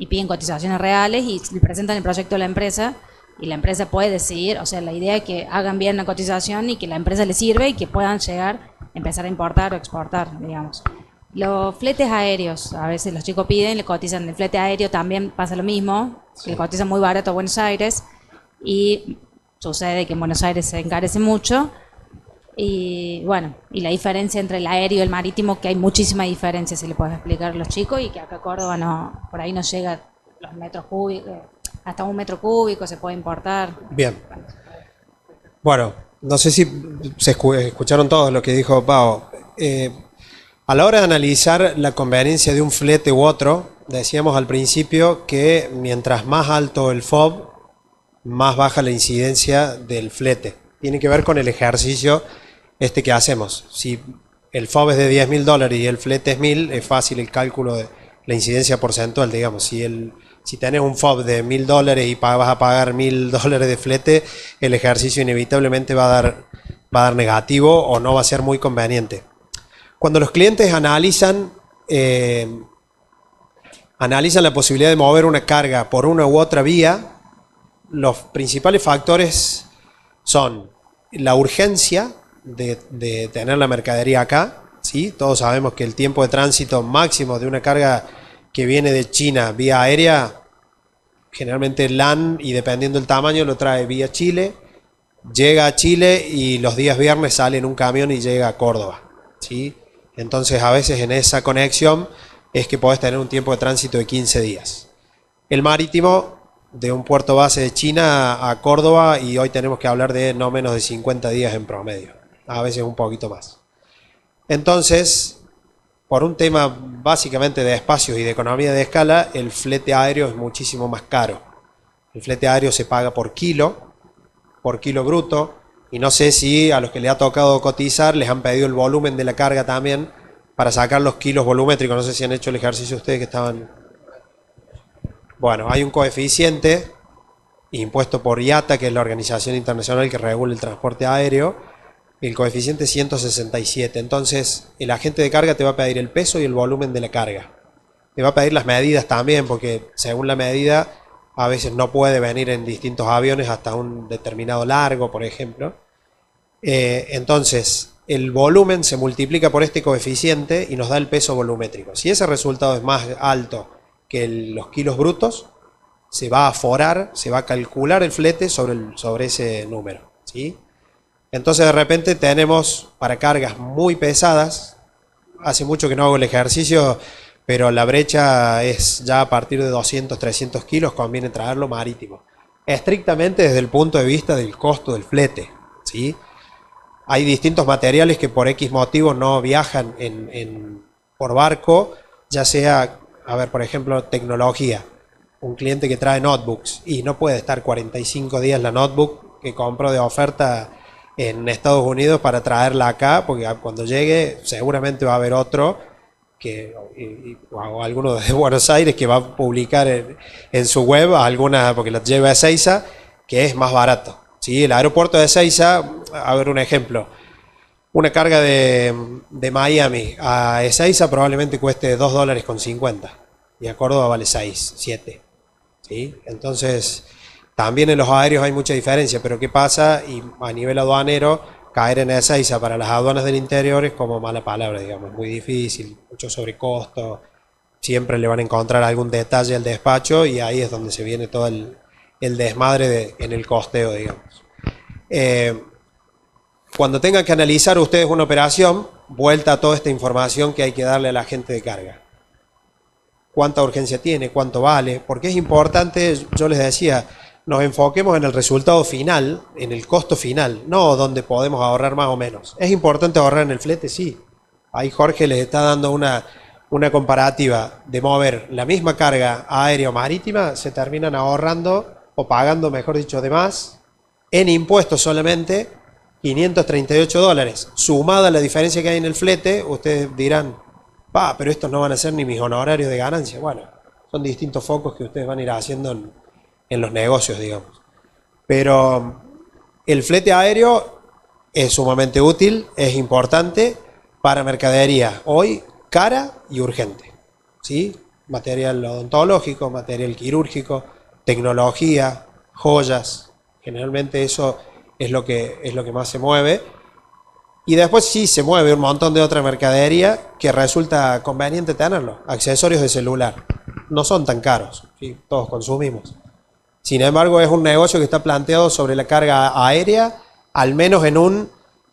piden cotizaciones reales y presentan el proyecto de la empresa, y la empresa puede decidir, o sea, la idea es que hagan bien la cotización y que la empresa les sirve y que puedan llegar, empezar a importar o exportar, digamos. Los fletes aéreos, a veces los chicos piden, le cotizan el flete aéreo, también pasa lo mismo, sí. Le cotizan muy barato a Buenos Aires y sucede que en Buenos Aires se encarece mucho y bueno, y la diferencia entre el aéreo y el marítimo, que hay muchísima diferencia, si le puedes explicar a los chicos, y que acá Córdoba por ahí no llega los metros cúbicos, hasta 1 metro cúbico se puede importar. Bien. Bueno, no sé si se escucharon todos lo que dijo Pau. A la hora de analizar la conveniencia de un flete u otro, decíamos al principio que mientras más alto el FOB, más baja la incidencia del flete. Tiene que ver con el ejercicio que hacemos. Si el FOB es de $10.000 y el flete es 1.000, es fácil el cálculo de la incidencia porcentual, digamos. Si tenés un FOB de $1.000 y vas a pagar $1.000 de flete, el ejercicio inevitablemente va a dar negativo o no va a ser muy conveniente. Cuando los clientes analizan la posibilidad de mover una carga por una u otra vía, los principales factores son la urgencia de tener la mercadería acá, ¿sí? Todos sabemos que el tiempo de tránsito máximo de una carga que viene de China vía aérea generalmente LAN, y dependiendo del tamaño lo trae vía Chile, llega a Chile y los días viernes sale en un camión y llega a Córdoba, ¿sí? Entonces a veces en esa conexión es que podés tener un tiempo de tránsito de 15 días. El marítimo, de un puerto base de China a Córdoba, y hoy tenemos que hablar de no menos de 50 días en promedio, a veces un poquito más. Entonces, por un tema básicamente de espacios y de economía de escala, el flete aéreo es muchísimo más caro. El flete aéreo se paga por kilo bruto, y no sé si a los que le ha tocado cotizar les han pedido el volumen de la carga también para sacar los kilos volumétricos. No sé si han hecho el ejercicio ustedes que estaban... Bueno, hay un coeficiente impuesto por IATA, que es la organización internacional que regula el transporte aéreo, el coeficiente es 167. Entonces el agente de carga te va a pedir el peso y el volumen de la carga. Te va a pedir las medidas también, porque según la medida a veces no puede venir en distintos aviones hasta un determinado largo, por ejemplo. Entonces el volumen se multiplica por este coeficiente y nos da el peso volumétrico. Si ese resultado es más alto que los kilos brutos, se va a aforar, se va a calcular el flete sobre ese número, ¿sí? Entonces de repente tenemos para cargas muy pesadas, hace mucho que no hago el ejercicio, pero la brecha es ya a partir de 200, 300 kilos, conviene traerlo marítimo. Estrictamente desde el punto de vista del costo del flete, ¿sí? Hay distintos materiales que por X motivos no viajan por barco, ya sea, a ver, por ejemplo, tecnología. Un cliente que trae notebooks y no puede estar 45 días la notebook que compró de oferta en Estados Unidos para traerla acá, porque cuando llegue seguramente va a haber otro o alguno de Buenos Aires que va a publicar en su web alguna, porque la lleva a Ezeiza, que es más barato, ¿sí? El aeropuerto de Ezeiza, a ver un ejemplo, una carga de Miami a Ezeiza probablemente cueste $2.50 y a Córdoba vale 6, 7, ¿sí? Entonces también en los aéreos hay mucha diferencia, pero ¿qué pasa? Y a nivel aduanero, caer en Ezeiza para las aduanas del interior es como mala palabra, digamos, muy difícil, mucho sobrecosto, siempre le van a encontrar algún detalle al despacho y ahí es donde se viene todo el desmadre en el costeo, digamos. Cuando tengan que analizar ustedes una operación, vuelta a toda esta información que hay que darle a la gente de carga. ¿Cuánta urgencia tiene? ¿Cuánto vale? Porque es importante, yo les decía, nos enfoquemos en el resultado final, en el costo final, no donde podemos ahorrar más o menos. ¿Es importante ahorrar en el flete? Sí. Ahí Jorge les está dando una comparativa de mover la misma carga aérea o marítima, se terminan ahorrando o pagando, mejor dicho, de más, en impuestos solamente, $538. Sumada la diferencia que hay en el flete, ustedes dirán, pero estos no van a ser ni mis honorarios de ganancia. Bueno, son distintos focos que ustedes van a ir haciendo en los negocios, digamos. Pero el flete aéreo es sumamente útil, es importante para mercadería hoy cara y urgente, ¿sí? Material odontológico, material quirúrgico, tecnología, joyas, generalmente eso es lo que más se mueve. Y después sí se mueve un montón de otra mercadería que resulta conveniente tenerlo. Accesorios de celular, no son tan caros, ¿sí? Todos consumimos. Sin embargo, es un negocio que está planteado sobre la carga aérea, al menos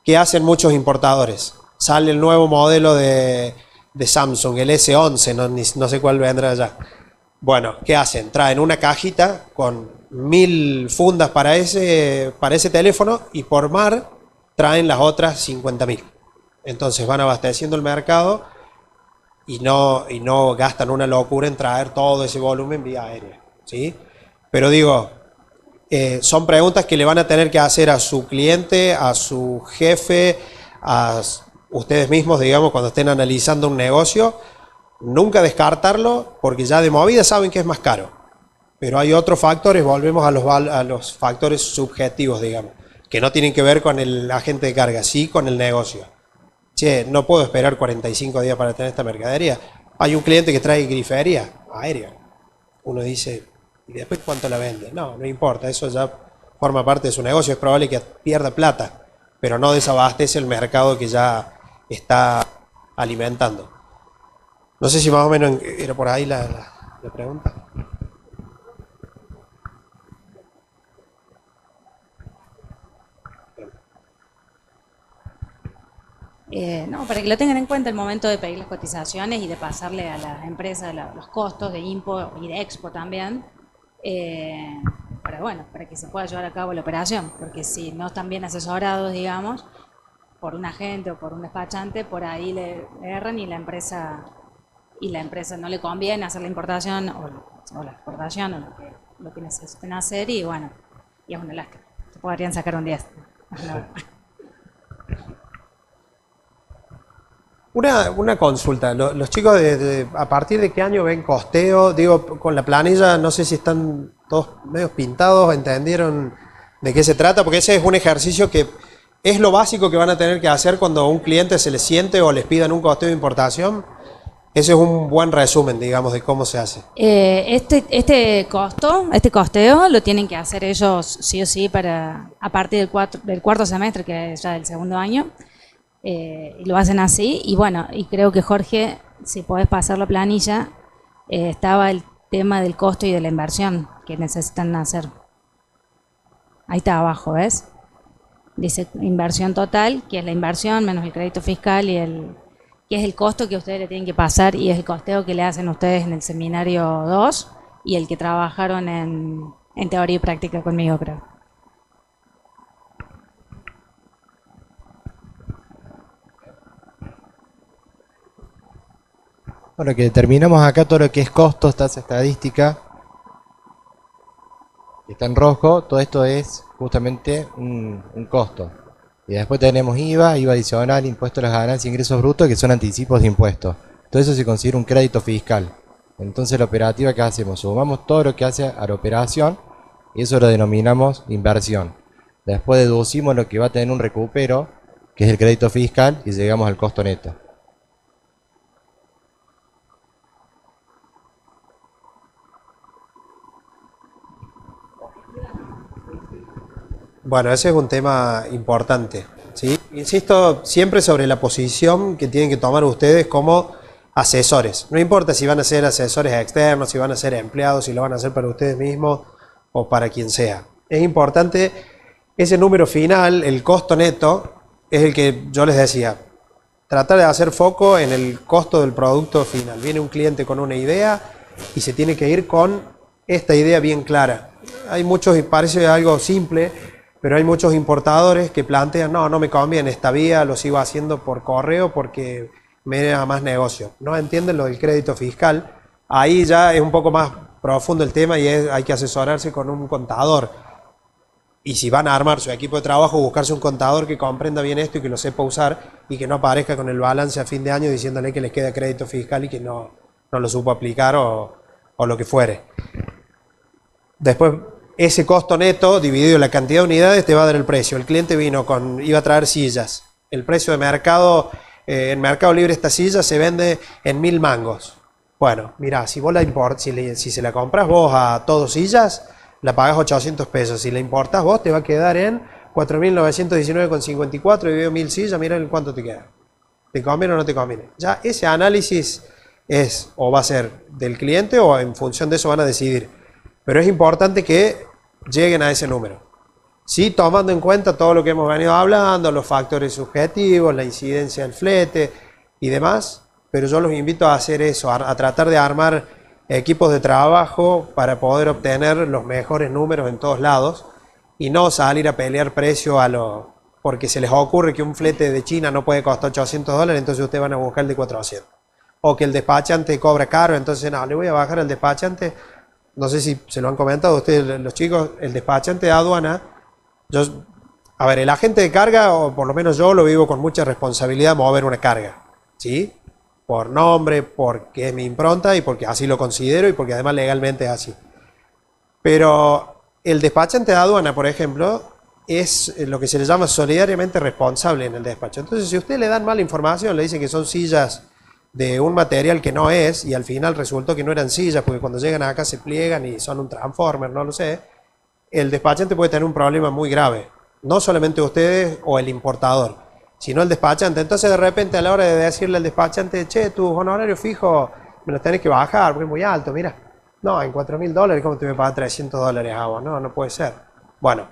que hacen muchos importadores. Sale el nuevo modelo de Samsung, el S11, no sé cuál vendrá allá. Bueno, ¿qué hacen? Traen una cajita con 1000 fundas para ese teléfono y por mar traen las otras 50.000. Entonces van abasteciendo el mercado y no gastan una locura en traer todo ese volumen vía aérea, ¿sí? Pero digo, son preguntas que le van a tener que hacer a su cliente, a su jefe, a ustedes mismos, digamos, cuando estén analizando un negocio. Nunca descartarlo, porque ya de movida saben que es más caro. Pero hay otros factores, volvemos a los factores subjetivos, digamos, que no tienen que ver con el agente de carga, sí con el negocio. Che, no puedo esperar 45 días para tener esta mercadería. Hay un cliente que trae grifería aérea. Uno dice, ¿y después cuánto la vende? No importa, eso ya forma parte de su negocio. Es probable que pierda plata, pero no desabastece el mercado que ya está alimentando. No sé si más o menos era por ahí la pregunta. No, para que lo tengan en cuenta el momento de pedir las cotizaciones y de pasarle a las empresas los costos de IMPO y de Expo también, para que se pueda llevar a cabo la operación, porque si no están bien asesorados, digamos, por un agente o por un despachante, por ahí le erran y la empresa no le conviene hacer la importación o la exportación o lo que necesiten hacer y bueno, y es una lástima. Se podrían sacar un 10. Una consulta, los chicos ¿a partir de qué año ven costeo? Digo, con la planilla no sé si están todos medio pintados, entendieron de qué se trata, porque ese es un ejercicio que es lo básico que van a tener que hacer cuando a un cliente se les siente o les pidan un costeo de importación. Ese es un buen resumen, digamos, de cómo se hace. Este costeo lo tienen que hacer ellos sí o sí a partir del cuarto semestre, que es ya del segundo año. Y lo hacen así, y bueno, y creo que Jorge, si podés pasar la planilla, estaba el tema del costo y de la inversión que necesitan hacer. Ahí está abajo, ¿ves? Dice inversión total, que es la inversión menos el crédito fiscal que es el costo que ustedes le tienen que pasar y es el costeo que le hacen ustedes en el seminario 2 y el que trabajaron en teoría y práctica conmigo, creo. Bueno, que determinamos acá todo lo que es costos, tasa estadística, que está en rojo, todo esto es justamente un costo. Y después tenemos IVA adicional, impuesto a las ganancias e ingresos brutos, que son anticipos de impuestos. Todo eso se considera un crédito fiscal. Entonces la operativa que hacemos, sumamos todo lo que hace a la operación y eso lo denominamos inversión. Después deducimos lo que va a tener un recupero, que es el crédito fiscal, y llegamos al costo neto. Bueno, ese es un tema importante, ¿sí? Insisto siempre sobre la posición que tienen que tomar ustedes como asesores. No importa si van a ser asesores externos, si van a ser empleados, si lo van a hacer para ustedes mismos o para quien sea. Es importante ese número final, el costo neto, es el que yo les decía. Tratar de hacer foco en el costo del producto final. Viene un cliente con una idea y se tiene que ir con esta idea bien clara. Hay muchos, y parece algo simple, pero hay muchos importadores que plantean, no me conviene esta vía, lo sigo haciendo por correo porque me da más negocio. No entienden lo del crédito fiscal. Ahí ya es un poco más profundo el tema y hay que asesorarse con un contador. Y si van a armar su equipo de trabajo, buscarse un contador que comprenda bien esto y que lo sepa usar y que no aparezca con el balance a fin de año diciéndole que les queda crédito fiscal y que no lo supo aplicar o lo que fuere. Después, ese costo neto dividido en la cantidad de unidades te va a dar el precio. El cliente iba a traer sillas. El precio de mercado, en Mercado Libre esta silla se vende en 1000 mangos. Bueno, mirá, si vos si se la compras vos a Todo Sillas, la pagás 800 pesos. Si la importás vos, te va a quedar en 4.919,54 dividido 1000 sillas, mirá en cuánto te queda. ¿Te conviene o no te conviene? Ya ese análisis o va a ser del cliente o en función de eso van a decidir. Pero es importante que lleguen a ese número. Sí, tomando en cuenta todo lo que hemos venido hablando, los factores subjetivos, la incidencia del flete y demás, pero yo los invito a hacer eso, a tratar de armar equipos de trabajo para poder obtener los mejores números en todos lados y no salir a pelear precio porque se les ocurre que un flete de China no puede costar $800, entonces ustedes van a buscar el de 400. O que el despachante cobra caro, entonces no, le voy a bajar al despachante. No sé si se lo han comentado ustedes, los chicos, el despachante de aduana. El agente de carga, o por lo menos yo lo vivo con mucha responsabilidad mover una carga, ¿sí? Por nombre, porque es mi impronta y porque así lo considero y porque además legalmente es así. Pero el despachante de aduana, por ejemplo, es lo que se le llama solidariamente responsable en el despacho. Entonces, si usted le dan mala información, le dicen que son sillas de un material que no es, y al final resultó que no eran sillas, porque cuando llegan acá se pliegan y son un transformer, no lo sé, el despachante puede tener un problema muy grave. No solamente ustedes o el importador, sino el despachante. Entonces de repente a la hora de decirle al despachante, che, tus honorarios fijos me los tenés que bajar porque es muy alto, mira. No, en $4.000, ¿cómo te voy a pagar $300 a vos? No puede ser. Bueno,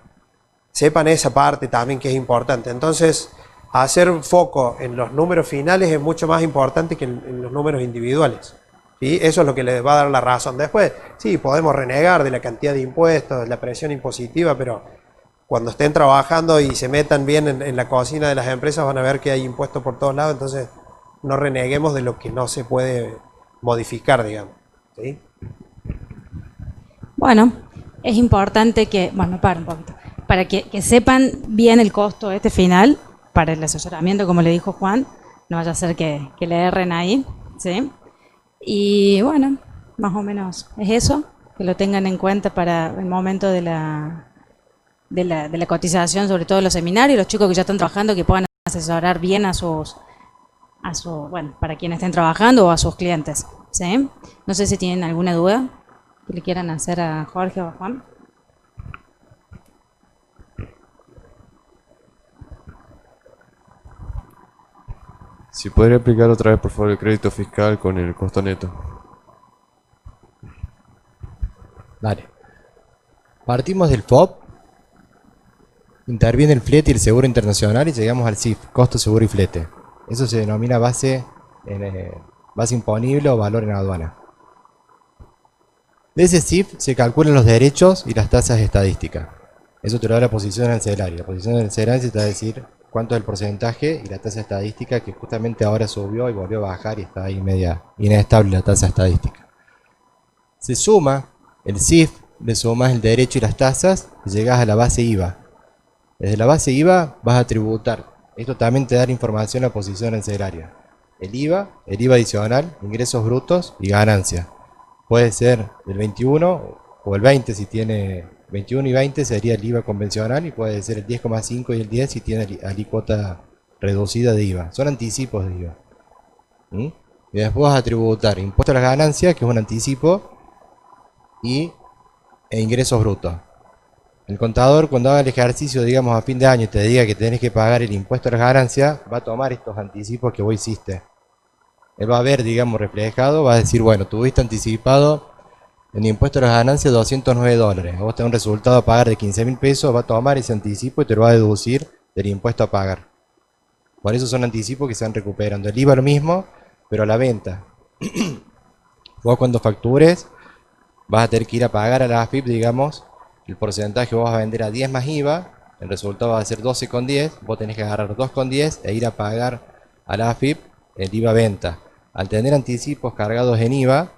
sepan esa parte también que es importante. Entonces, hacer foco en los números finales es mucho más importante que en los números individuales. ¿Sí? Eso es lo que les va a dar la razón. Después, sí, podemos renegar de la cantidad de impuestos, de la presión impositiva, pero cuando estén trabajando y se metan bien en la cocina de las empresas van a ver que hay impuestos por todos lados, entonces no reneguemos de lo que no se puede modificar, digamos. ¿Sí? Bueno, es importante que, bueno, para un poquito, para que sepan bien el costo este final para el asesoramiento, como le dijo Juan, no vaya a ser que le erren ahí, ¿sí? Y bueno, más o menos es eso, que lo tengan en cuenta para el momento de la cotización, sobre todo en los seminarios, los chicos que ya están trabajando, que puedan asesorar bien bueno, para quienes estén trabajando o a sus clientes, ¿sí? No sé si tienen alguna duda que le quieran hacer a Jorge o a Juan. Si podría explicar otra vez, por favor, el crédito fiscal con el costo neto. Dale. Partimos del FOB, interviene el flete y el seguro internacional y llegamos al CIF, costo, seguro y flete. Eso se denomina base imponible o valor en aduana. De ese CIF se calculan los derechos y las tasas estadísticas. Eso te lo da la posición arancelaria. La posición arancelaria se te va a decir cuánto es el porcentaje y la tasa estadística, que justamente ahora subió y volvió a bajar y está ahí media inestable la tasa estadística. Se suma el CIF, le sumas el derecho y las tasas y llegas a la base IVA. Desde la base IVA vas a tributar. Esto también te da la información a la posición arancelaria. El IVA adicional, ingresos brutos y ganancia. Puede ser el 21 o el 20 si tiene 21 y 20 sería el IVA convencional, y puede ser el 10,5 y el 10 si tiene alícuota reducida de IVA. Son anticipos de IVA. Y después vas a tributar impuesto a las ganancias, que es un anticipo, e ingresos brutos. El contador, cuando haga el ejercicio, digamos, a fin de año y te diga que tenés que pagar el impuesto a las ganancias, va a tomar estos anticipos que vos hiciste. Él va a ver, digamos, reflejado, va a decir, bueno, tuviste anticipado en impuesto a las ganancias $209. Vos tenés un resultado a pagar de 15.000 pesos, va a tomar ese anticipo y te lo va a deducir del impuesto a pagar. Por eso son anticipos que se van recuperando. El IVA lo mismo, pero a la venta. Vos cuando factures, vas a tener que ir a pagar a la AFIP, digamos, el porcentaje vos vas a vender a 10 más IVA, el resultado va a ser 12,10, vos tenés que agarrar 2,10 e ir a pagar a la AFIP el IVA venta. Al tener anticipos cargados en IVA,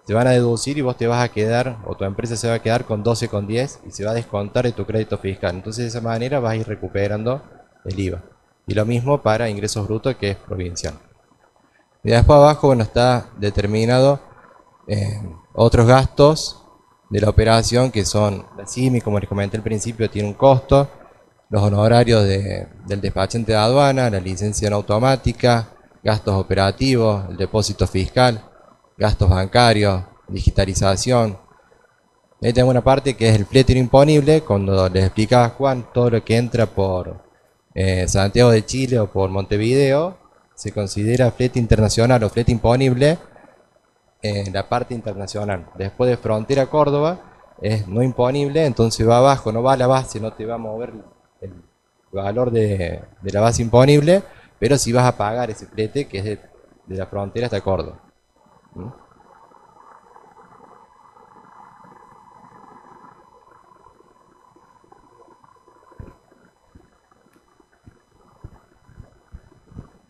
te van a deducir y vos te vas a quedar, o tu empresa se va a quedar con 12,10 y se va a descontar de tu crédito fiscal. Entonces de esa manera vas a ir recuperando el IVA. Y lo mismo para ingresos brutos, que es provincial. Y después abajo, bueno, está determinado otros gastos de la operación, que son la CIMI, como les comenté al principio, tiene un costo, los honorarios del despachante de aduana, la licencia en automática, gastos operativos, el depósito fiscal, gastos bancarios, digitalización. Ahí tengo una parte que es el flete no imponible, cuando les explicaba a Juan, todo lo que entra por Santiago de Chile o por Montevideo, se considera flete internacional o flete imponible en la parte internacional. Después de frontera Córdoba es no imponible, entonces va abajo, no va a la base, no te va a mover el valor de la base imponible, pero sí vas a pagar ese flete que es de la frontera hasta Córdoba.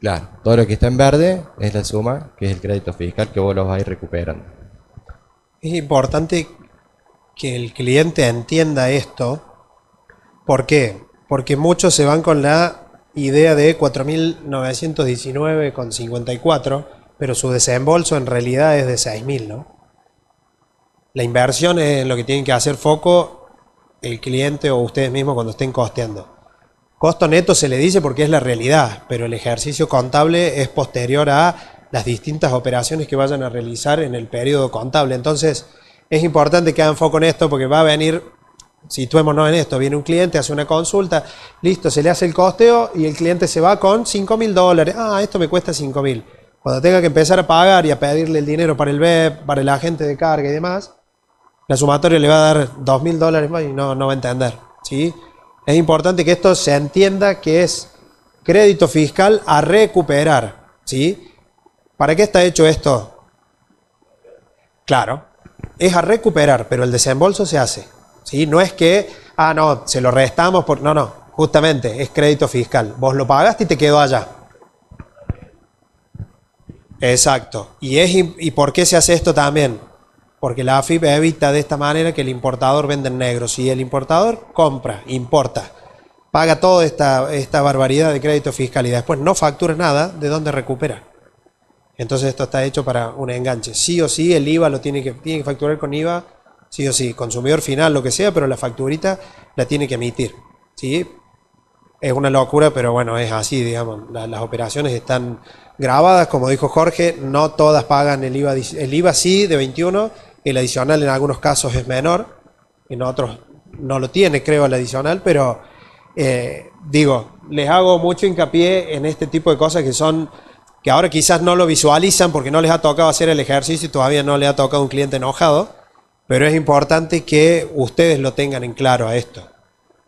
Claro, todo lo que está en verde es la suma, que es el crédito fiscal, que vos lo vas a ir recuperando. Es importante que el cliente entienda esto. ¿Por qué? Porque muchos se van con la idea de 4.919,54, pero su desembolso en realidad es de 6.000, ¿no? La inversión es lo que tienen que hacer foco el cliente o ustedes mismos cuando estén costeando. Costo neto se le dice porque es la realidad, pero el ejercicio contable es posterior a las distintas operaciones que vayan a realizar en el periodo contable. Entonces es importante que hagan foco en esto, porque va a venir, situémonos en esto, viene un cliente, hace una consulta, listo, se le hace el costeo y el cliente se va con $5.000. Ah, esto me cuesta 5.000. Cuando tenga que empezar a pagar y a pedirle el dinero para el BEP, para el agente de carga y demás, la sumatoria le va a dar $2.000 más y no va a entender, ¿sí? Es importante que esto se entienda que es crédito fiscal a recuperar, ¿sí? ¿Para qué está hecho esto? Claro, es a recuperar, pero el desembolso se hace, ¿sí? No es que, no, se lo restamos, no, justamente es crédito fiscal. Vos lo pagaste y te quedó allá. Exacto. ¿Y por qué se hace esto también? Porque la AFIP evita de esta manera que el importador venda en negro. Si el importador compra, importa, paga toda esta barbaridad de crédito fiscal y después no factura nada, ¿de dónde recupera? Entonces esto está hecho para un enganche. Sí o sí el IVA lo tiene que facturar con IVA, sí o sí, consumidor final, lo que sea, pero la facturita la tiene que emitir, ¿sí? Es una locura, pero bueno, es así, digamos. Las operaciones están grabadas, como dijo Jorge, no todas pagan el IVA. El IVA sí, de 21, el adicional en algunos casos es menor, en otros no lo tiene, creo, el adicional, pero les hago mucho hincapié en este tipo de cosas que ahora quizás no lo visualizan porque no les ha tocado hacer el ejercicio y todavía no les ha tocado un cliente enojado, pero es importante que ustedes lo tengan en claro a esto.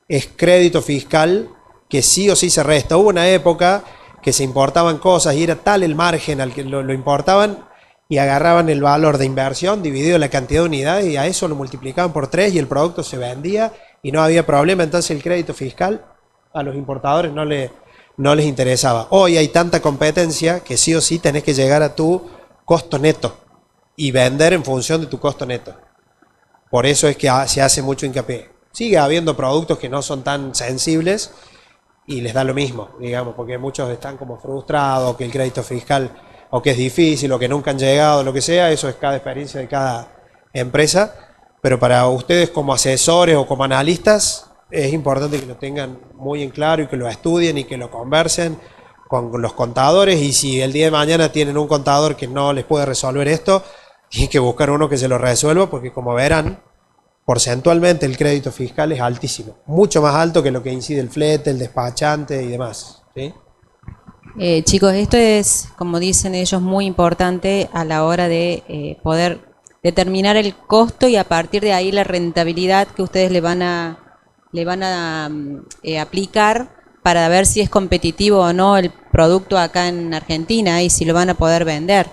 Es crédito fiscal que sí o sí se resta. Hubo una época que se importaban cosas y era tal el margen al que lo importaban y agarraban el valor de inversión dividido la cantidad de unidades y a eso lo multiplicaban por 3 y el producto se vendía y no había problema. Entonces el crédito fiscal a los importadores no les interesaba. Hoy hay tanta competencia que sí o sí tenés que llegar a tu costo neto y vender en función de tu costo neto. Por eso es que se hace mucho hincapié. Sigue habiendo productos que no son tan sensibles y les da lo mismo, digamos, porque muchos están como frustrados, que el crédito fiscal, o que es difícil, o que nunca han llegado, lo que sea, eso es cada experiencia de cada empresa, pero para ustedes como asesores o como analistas, es importante que lo tengan muy en claro y que lo estudien y que lo conversen con los contadores, y si el día de mañana tienen un contador que no les puede resolver esto, tienen que buscar uno que se lo resuelva, porque como verán, porcentualmente el crédito fiscal es altísimo, mucho más alto que lo que incide el flete, el despachante y demás, ¿sí? Chicos, esto es, como dicen ellos, muy importante a la hora de poder determinar el costo y a partir de ahí la rentabilidad que ustedes le van a aplicar para ver si es competitivo o no el producto acá en Argentina y si lo van a poder vender.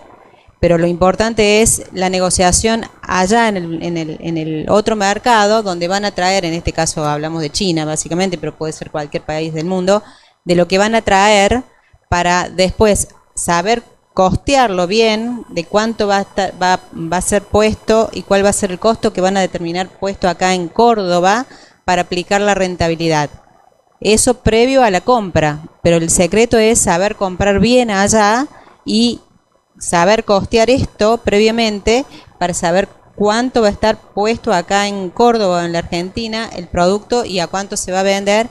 Pero lo importante es la negociación allá en el otro mercado donde van a traer, en este caso hablamos de China básicamente, pero puede ser cualquier país del mundo, de lo que van a traer para después saber costearlo bien, de cuánto va a ser puesto y cuál va a ser el costo que van a determinar puesto acá en Córdoba para aplicar la rentabilidad. Eso previo a la compra, pero el secreto es saber comprar bien allá y saber costear esto previamente para saber cuánto va a estar puesto acá en Córdoba, en la Argentina, el producto y a cuánto se va a vender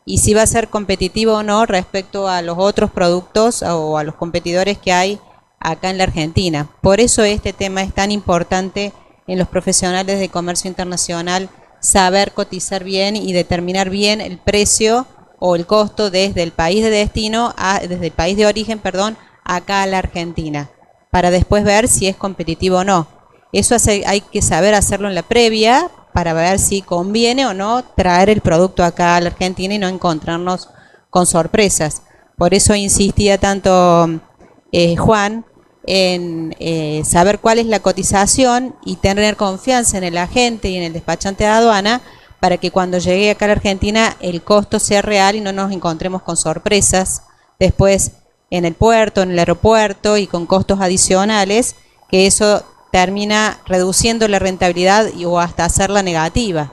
y si va a ser competitivo o no respecto a los otros productos o a los competidores que hay acá en la Argentina. Por eso este tema es tan importante en los profesionales de comercio internacional, saber cotizar bien y determinar bien el precio o el costo desde el país de destino, desde el país de origen, perdón, acá a la Argentina, para después ver si es competitivo o no. Eso hay que saber hacerlo en la previa para ver si conviene o no traer el producto acá a la Argentina y no encontrarnos con sorpresas. Por eso insistía tanto Juan en saber cuál es la cotización y tener confianza en el agente y en el despachante de aduana para que cuando llegue acá a la Argentina el costo sea real y no nos encontremos con sorpresas después en el puerto, en el aeropuerto y con costos adicionales, que eso termina reduciendo la rentabilidad o hasta hacerla negativa.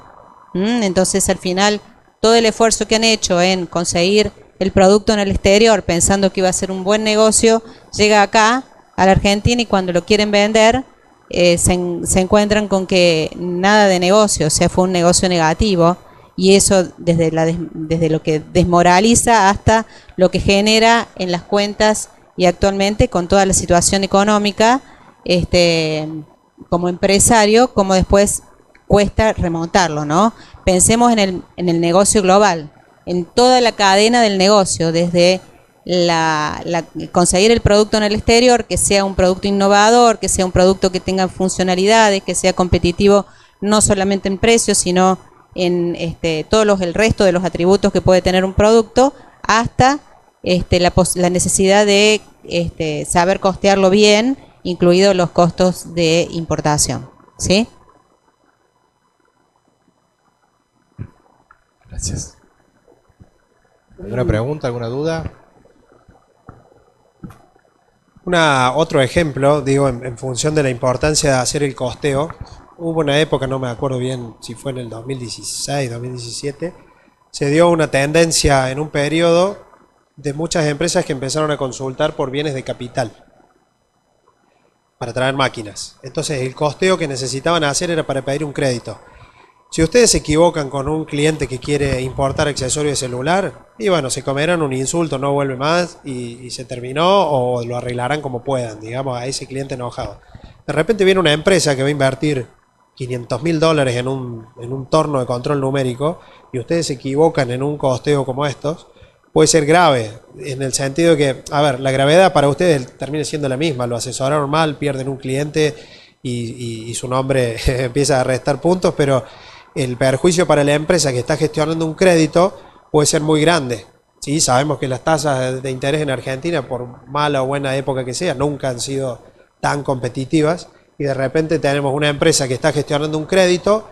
Entonces al final todo el esfuerzo que han hecho en conseguir el producto en el exterior pensando que iba a ser un buen negocio, llega acá a la Argentina y cuando lo quieren vender se encuentran con que nada de negocio, o sea, fue un negocio negativo. Y eso desde lo que desmoraliza hasta lo que genera en las cuentas y actualmente con toda la situación económica como empresario, como después cuesta remontarlo, ¿no? Pensemos en el negocio global, en toda la cadena del negocio, desde conseguir el producto en el exterior, que sea un producto innovador, que sea un producto que tenga funcionalidades, que sea competitivo no solamente en precios, sino en el resto de los atributos que puede tener un producto, hasta la necesidad de saber costearlo bien, incluidos los costos de importación. ¿Sí? Gracias. ¿Alguna pregunta, alguna duda? Otro ejemplo, digo, en función de la importancia de hacer el costeo, hubo una época, no me acuerdo bien si fue en el 2016, 2017, se dio una tendencia en un periodo de muchas empresas que empezaron a consultar por bienes de capital para traer máquinas. Entonces el costeo que necesitaban hacer era para pedir un crédito. Si ustedes se equivocan con un cliente que quiere importar accesorios de celular, y bueno, se comerán un insulto, no vuelve más y se terminó, o lo arreglarán como puedan, digamos, a ese cliente enojado. De repente viene una empresa que va a invertir $500.000 en un torno de control numérico y ustedes se equivocan en un costeo como estos, puede ser grave, en el sentido que, a ver, la gravedad para ustedes termina siendo la misma, lo asesoraron mal, pierden un cliente y su nombre empieza a restar puntos, pero el perjuicio para la empresa que está gestionando un crédito puede ser muy grande. ¿Sí? Sabemos que las tasas de interés en Argentina, por mala o buena época que sea, nunca han sido tan competitivas, y de repente tenemos una empresa que está gestionando un crédito,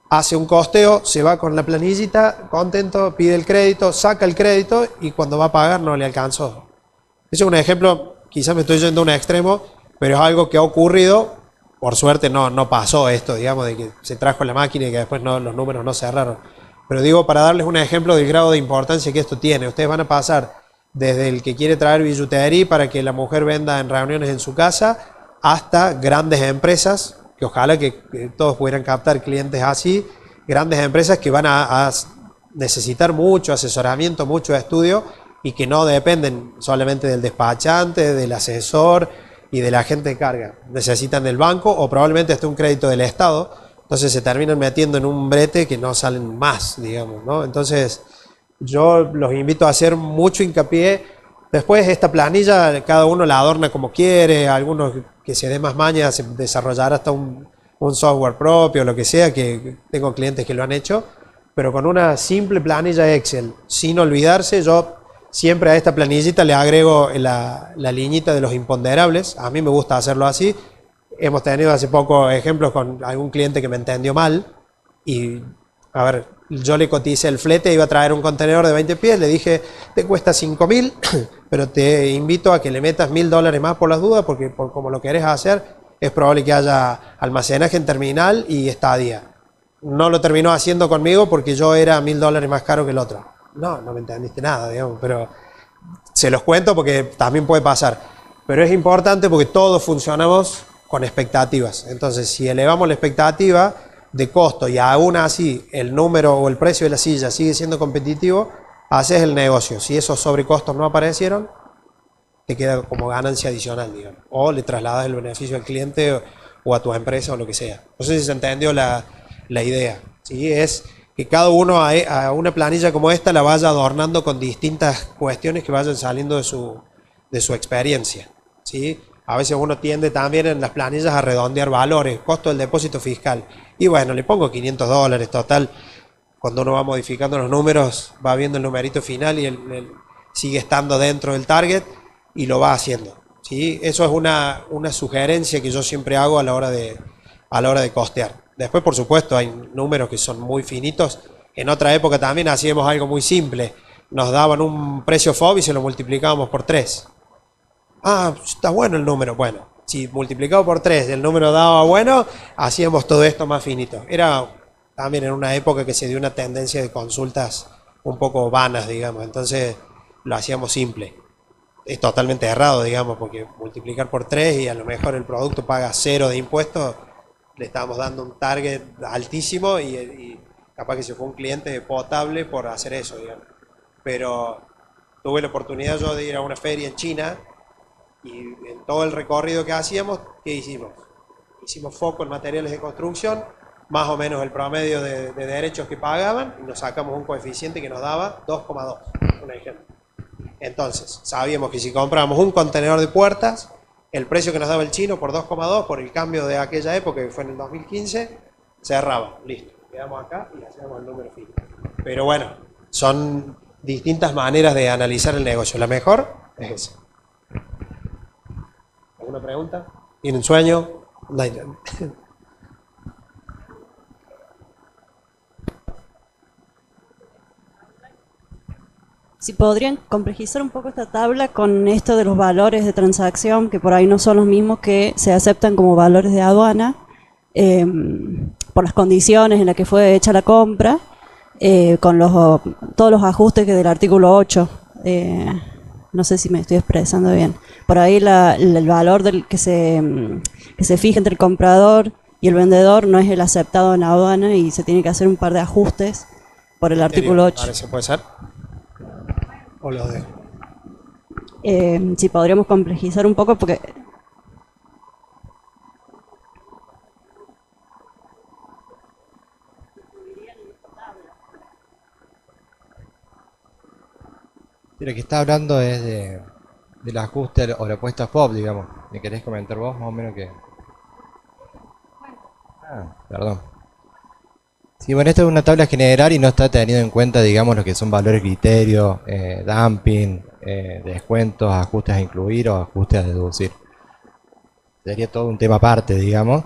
hace un costeo, se va con la planillita, contento, pide el crédito, saca el crédito y cuando va a pagar no le alcanzó. Ese es un ejemplo, quizás me estoy yendo a un extremo, pero es algo que ha ocurrido. Por suerte no pasó esto, digamos, de que se trajo la máquina y que después los números no cerraron. Pero digo, para darles un ejemplo del grado de importancia que esto tiene, ustedes van a pasar desde el que quiere traer billutería para que la mujer venda en reuniones en su casa, hasta grandes empresas, que ojalá que todos pudieran captar clientes así, grandes empresas que van a necesitar mucho asesoramiento, mucho estudio, y que no dependen solamente del despachante, del asesor y de la gente de carga. Necesitan del banco o probablemente hasta un crédito del Estado. Entonces se terminan metiendo en un brete que no salen más, digamos, ¿no? Entonces yo los invito a hacer mucho hincapié. Después esta planilla cada uno la adorna como quiere, algunos que se dé más maña, desarrollar hasta un software propio, lo que sea, que tengo clientes que lo han hecho, pero con una simple planilla Excel, sin olvidarse, yo siempre a esta planillita le agrego la liñita de los imponderables. A mí me gusta hacerlo así. Hemos tenido hace poco ejemplos con algún cliente que me entendió mal y, a ver, yo le coticé el flete, iba a traer un contenedor de 20 pies, le dije, te cuesta 5.000, pero te invito a que le metas $1.000 más por las dudas, porque como lo querés hacer, es probable que haya almacenaje en terminal y estadía. No lo terminó haciendo conmigo porque yo era $1.000 más caro que el otro. No me entendiste nada, digamos, pero se los cuento porque también puede pasar. Pero es importante porque todos funcionamos con expectativas. Entonces, si elevamos la expectativa de costo y aún así el número o el precio de la silla sigue siendo competitivo, haces el negocio. Si esos sobrecostos no aparecieron, te queda como ganancia adicional, digamos. O le trasladas el beneficio al cliente o a tu empresa o lo que sea. No sé si se entendió la idea. ¿Sí? Es que cada uno a una planilla como esta la vaya adornando con distintas cuestiones que vayan saliendo de su experiencia. ¿Sí? A veces uno tiende también en las planillas a redondear valores, costo del depósito fiscal. Y bueno, le pongo $500, total. Cuando uno va modificando los números, va viendo el numerito final y sigue estando dentro del target y lo va haciendo. ¿Sí? Eso es una sugerencia que yo siempre hago a la hora de costear. Después, por supuesto, hay números que son muy finitos. En otra época también hacíamos algo muy simple. Nos daban un precio FOB y se lo multiplicábamos por 3. Ah, está bueno el número. Bueno, si multiplicado por 3 el número daba bueno, hacíamos todo esto más finito. Era también en una época que se dio una tendencia de consultas un poco vanas, digamos. Entonces lo hacíamos simple. Es totalmente errado, digamos, porque multiplicar por 3 y a lo mejor el producto paga 0 de impuestos, le estábamos dando un target altísimo y capaz que se fue un cliente potable por hacer eso, digamos. Pero tuve la oportunidad yo de ir a una feria en China y en todo el recorrido que hacíamos, ¿qué hicimos? Hicimos foco en materiales de construcción, más o menos el promedio de derechos que pagaban, y nos sacamos un coeficiente que nos daba 2,2, un ejemplo. Entonces, sabíamos que si comprábamos un contenedor de puertas, el precio que nos daba el chino por 2,2, por el cambio de aquella época, que fue en el 2015, cerraba, listo. Quedamos acá y hacemos el número fijo. Pero bueno, son distintas maneras de analizar el negocio. La mejor es esa. ¿Alguna pregunta? ¿Tienen sueño? Si podrían complejizar un poco esta tabla con esto de los valores de transacción, que por ahí no son los mismos que se aceptan como valores de aduana, por las condiciones en las que fue hecha la compra, con todos los ajustes que del artículo 8. No sé si me estoy expresando bien. Por ahí el valor que se fija entre el comprador y el vendedor no es el aceptado en la aduana y se tiene que hacer un par de ajustes por el artículo 8. Parece, puede ser. ¿O lo dejo? Si podríamos complejizar un poco porque... Lo que está hablando es del ajuste o la apuesta FOB, digamos. ¿Me querés comentar vos más o menos que? Perdón. Sí, bueno, esta es una tabla general y no está teniendo en cuenta, digamos, lo que son valores criterios, dumping, descuentos, ajustes a incluir o ajustes a deducir. Sería todo un tema aparte, digamos.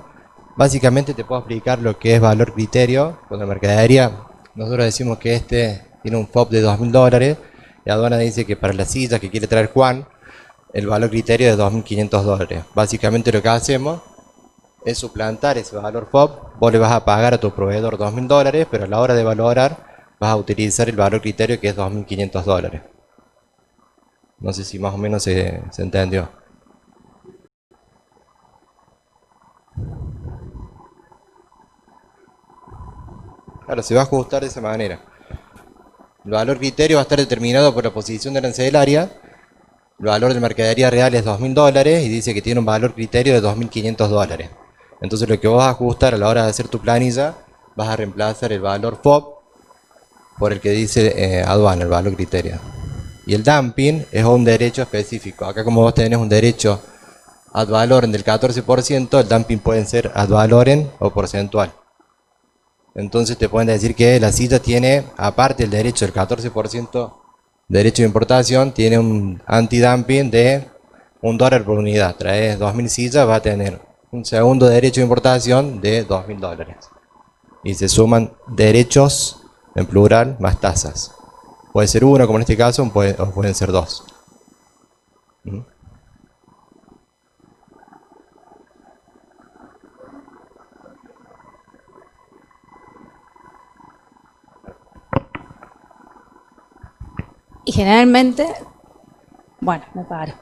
Básicamente te puedo explicar lo que es valor criterio. Con la mercadería, nosotros decimos que este tiene un FOB de $2.000. La aduana dice que para la silla que quiere traer Juan, el valor criterio es $2.500. Básicamente lo que hacemos es suplantar ese valor FOB. Vos le vas a pagar a tu proveedor $2.000, pero a la hora de valorar vas a utilizar el valor criterio que es $2.500. No sé si más o menos se entendió. Claro, se va a ajustar de esa manera. El valor criterio va a estar determinado por la posición de arancelaria. El valor de mercadería real es $2.000 y dice que tiene un valor criterio de $2.500. Entonces lo que vas a ajustar a la hora de hacer tu planilla, vas a reemplazar el valor FOB por el que dice aduana, el valor criterio. Y el dumping es un derecho específico. Acá como vos tenés un derecho ad valorem del 14%, el dumping puede ser ad valorem o porcentual. Entonces te pueden decir que la silla tiene, aparte del derecho del 14% derecho de importación, tiene un antidumping de $1 por unidad. Traes 2.000 sillas, va a tener un segundo derecho de importación de $2.000. Y se suman derechos en plural más tasas. Puede ser uno, como en este caso, o pueden ser dos. Y generalmente, bueno, me paro.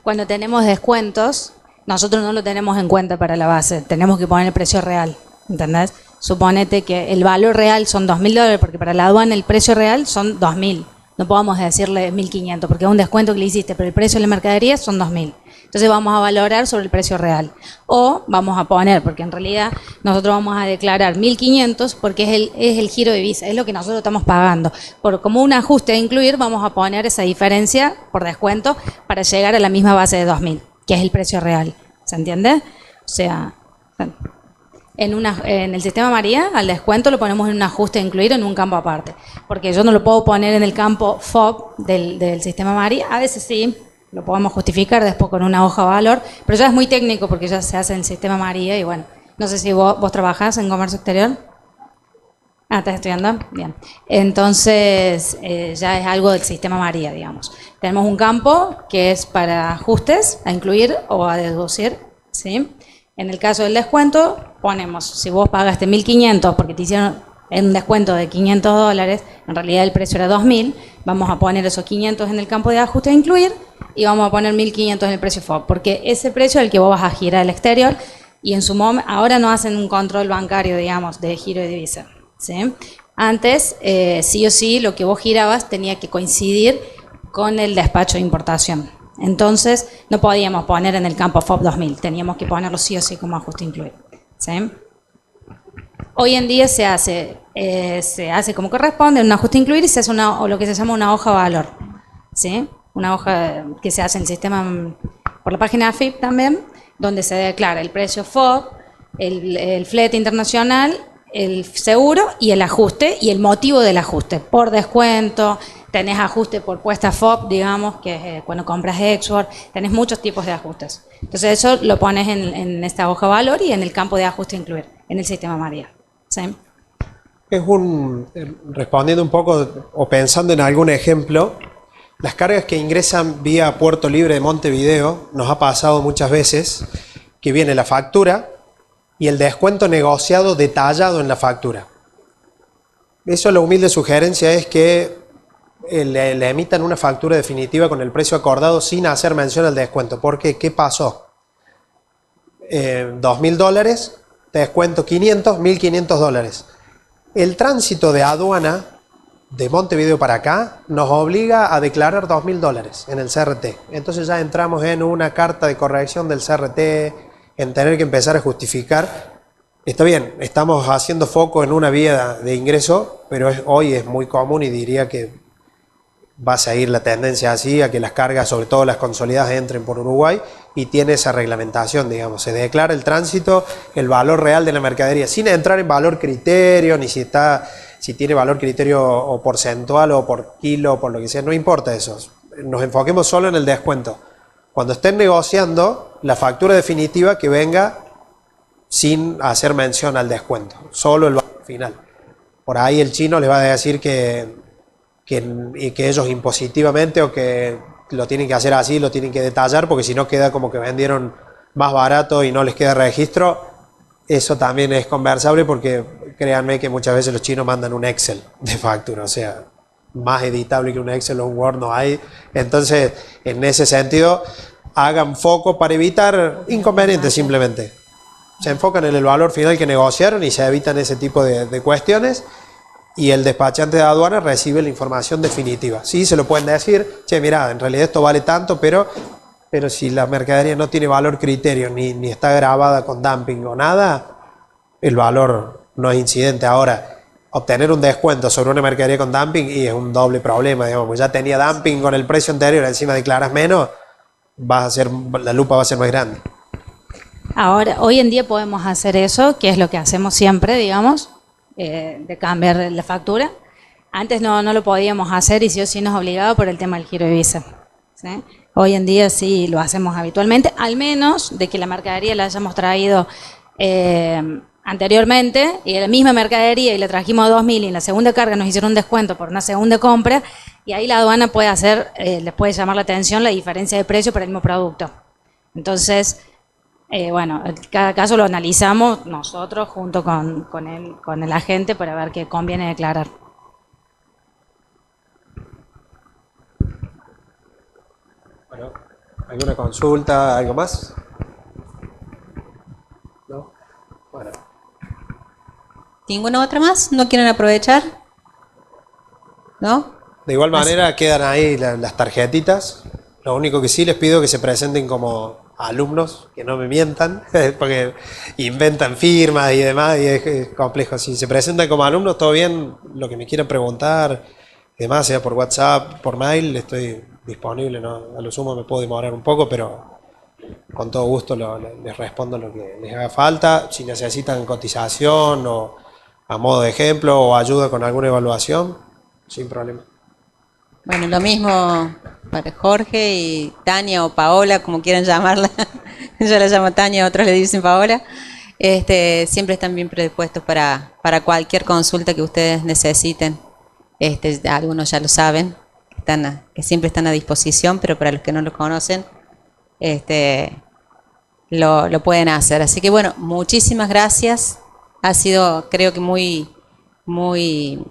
Cuando tenemos descuentos, nosotros no lo tenemos en cuenta para la base. Tenemos que poner el precio real, ¿entendés? Suponete que el valor real son $2.000, porque para la aduana el precio real son 2.000. No podemos decirle 1.500, porque es un descuento que le hiciste, pero el precio de la mercadería son 2.000. Entonces vamos a valorar sobre el precio real. O vamos a poner, porque en realidad nosotros vamos a declarar 1.500 porque es el giro de divisa, es lo que nosotros estamos pagando. Como un ajuste a incluir, vamos a poner esa diferencia por descuento para llegar a la misma base de 2.000, que es el precio real. ¿Se entiende? O sea, en el sistema María, al descuento lo ponemos en un ajuste a incluir en un campo aparte. Porque yo no lo puedo poner en el campo FOB del sistema María, a veces sí. Lo podemos justificar después con una hoja valor, pero ya es muy técnico porque ya se hace en el sistema María y bueno, no sé si vos trabajás en comercio exterior. Ah, ¿estás estudiando? Bien. Entonces, ya es algo del sistema María, digamos. Tenemos un campo que es para ajustes a incluir o a deducir, ¿sí? En el caso del descuento, ponemos, si vos pagaste 1.500 porque te hicieron un descuento de $500, en realidad el precio era 2.000, vamos a poner esos 500 en el campo de ajuste a incluir y vamos a poner 1.500 en el precio FOB, porque ese precio es el que vos vas a girar al exterior y en su momento, ahora no hacen un control bancario, digamos, de giro de divisa, ¿sí? Antes, sí o sí, lo que vos girabas tenía que coincidir con el despacho de importación. Entonces, no podíamos poner en el campo FOB 2.000, teníamos que ponerlo sí o sí como ajuste incluido, ¿sí? Hoy en día se hace como corresponde, un ajuste incluir y se hace o lo que se llama una hoja valor, ¿sí? Una hoja que se hace en el sistema por la página AFIP también, donde se declara el precio FOB, el flete internacional, el seguro y el ajuste y el motivo del ajuste, por descuento, tenés ajuste por puesta FOB, digamos, que es cuando compras export, tenés muchos tipos de ajustes. Entonces eso lo pones en esta hoja valor y en el campo de ajuste incluir, en el sistema María. ¿Sí? Es respondiendo un poco o pensando en algún ejemplo, las cargas que ingresan vía Puerto Libre de Montevideo, nos ha pasado muchas veces que viene la factura y el descuento negociado detallado en la factura. Eso, la humilde sugerencia es que le emitan una factura definitiva con el precio acordado sin hacer mención al descuento. Porque, ¿qué pasó? $2.000, te descuento 500, $1.500. El tránsito de aduana de Montevideo para acá nos obliga a declarar $2.000 en el CRT. Entonces ya entramos en una carta de corrección del CRT, en tener que empezar a justificar. Está bien, estamos haciendo foco en una vía de ingreso, pero hoy es muy común y diría que va a seguir la tendencia así, a que las cargas, sobre todo las consolidadas, entren por Uruguay y tiene esa reglamentación, digamos. Se declara el tránsito, el valor real de la mercadería, sin entrar en valor criterio, ni si tiene valor criterio o porcentual o por kilo o por lo que sea, no importa eso. Nos enfoquemos solo en el descuento. Cuando estén negociando, la factura definitiva que venga sin hacer mención al descuento, solo el valor final. Por ahí el chino les va a decir que ellos impositivamente o que lo tienen que hacer así, lo tienen que detallar, porque si no queda como que vendieron más barato y no les queda registro. Eso también es conversable, porque créanme que muchas veces los chinos mandan un Excel de factura, o sea, más editable que un Excel o un Word no hay. Entonces, en ese sentido, hagan foco para evitar inconvenientes simplemente. Se enfocan en el valor final que negociaron y se evitan ese tipo de cuestiones. Y el despachante de aduana recibe la información definitiva. Sí, se lo pueden decir, che, mira, en realidad esto vale tanto, pero si la mercadería no tiene valor criterio, ni está grabada con dumping o nada, el valor no es incidente. Ahora, obtener un descuento sobre una mercadería con dumping y es un doble problema, digamos, pues ya tenía dumping con el precio anterior, encima declaras menos, la lupa va a ser más grande. Ahora, hoy en día podemos hacer eso, que es lo que hacemos siempre, digamos, de cambiar la factura. Antes no lo podíamos hacer y sí o sí nos obligaba por el tema del giro de divisa, ¿sí? Hoy en día sí lo hacemos habitualmente, al menos de que la mercadería la hayamos traído anteriormente y la misma mercadería y la trajimos a 2.000 y en la segunda carga nos hicieron un descuento por una segunda compra, y ahí la aduana puede les puede llamar la atención la diferencia de precio para el mismo producto. Entonces, bueno, cada caso lo analizamos nosotros junto con el agente para ver qué conviene declarar. Bueno, ¿alguna consulta, algo más? ¿No? Bueno. ¿Ninguna otra más? ¿No quieren aprovechar? ¿No? De igual manera quedan ahí las tarjetitas. Lo único que sí les pido es que se presenten como alumnos, que no me mientan, porque inventan firmas y demás, y es complejo. Si se presentan como alumnos, todo bien, lo que me quieran preguntar, demás, sea por WhatsApp, por mail, estoy disponible, ¿no? A lo sumo me puedo demorar un poco, pero con todo gusto les respondo lo que les haga falta. Si necesitan cotización o a modo de ejemplo o ayuda con alguna evaluación, sin problema. Bueno, lo mismo para Jorge y Tania o Paola, como quieran llamarla. Yo la llamo Tania, otros le dicen Paola. Siempre están bien predispuestos para cualquier consulta que ustedes necesiten. Algunos ya lo saben, que siempre están a disposición, pero para los que no lo conocen, lo pueden hacer. Así que bueno, muchísimas gracias. Ha sido, creo que muy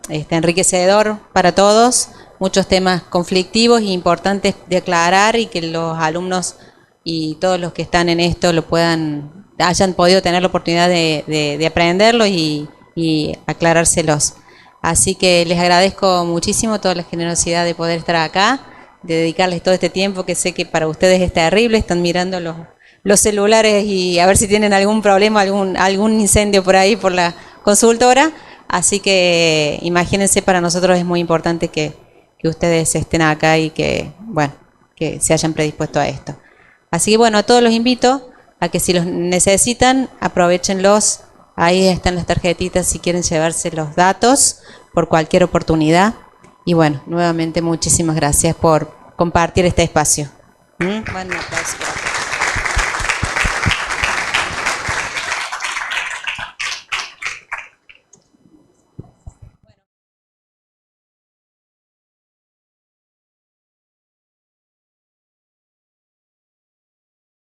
enriquecedor para todos. Muchos temas conflictivos e importantes de aclarar, y que los alumnos y todos los que están en esto hayan podido tener la oportunidad de aprenderlo y aclarárselos. Así que les agradezco muchísimo toda la generosidad de poder estar acá, de dedicarles todo este tiempo, que sé que para ustedes es terrible, están mirando los celulares y a ver si tienen algún problema, algún incendio por ahí por la consultora. Así que imagínense, para nosotros es muy importante que ustedes estén acá y que se hayan predispuesto a esto. Así que bueno, a todos los invito a que si los necesitan, aprovechenlos. Ahí están las tarjetitas si quieren llevarse los datos por cualquier oportunidad. Y bueno, nuevamente muchísimas gracias por compartir este espacio. Buen aplauso.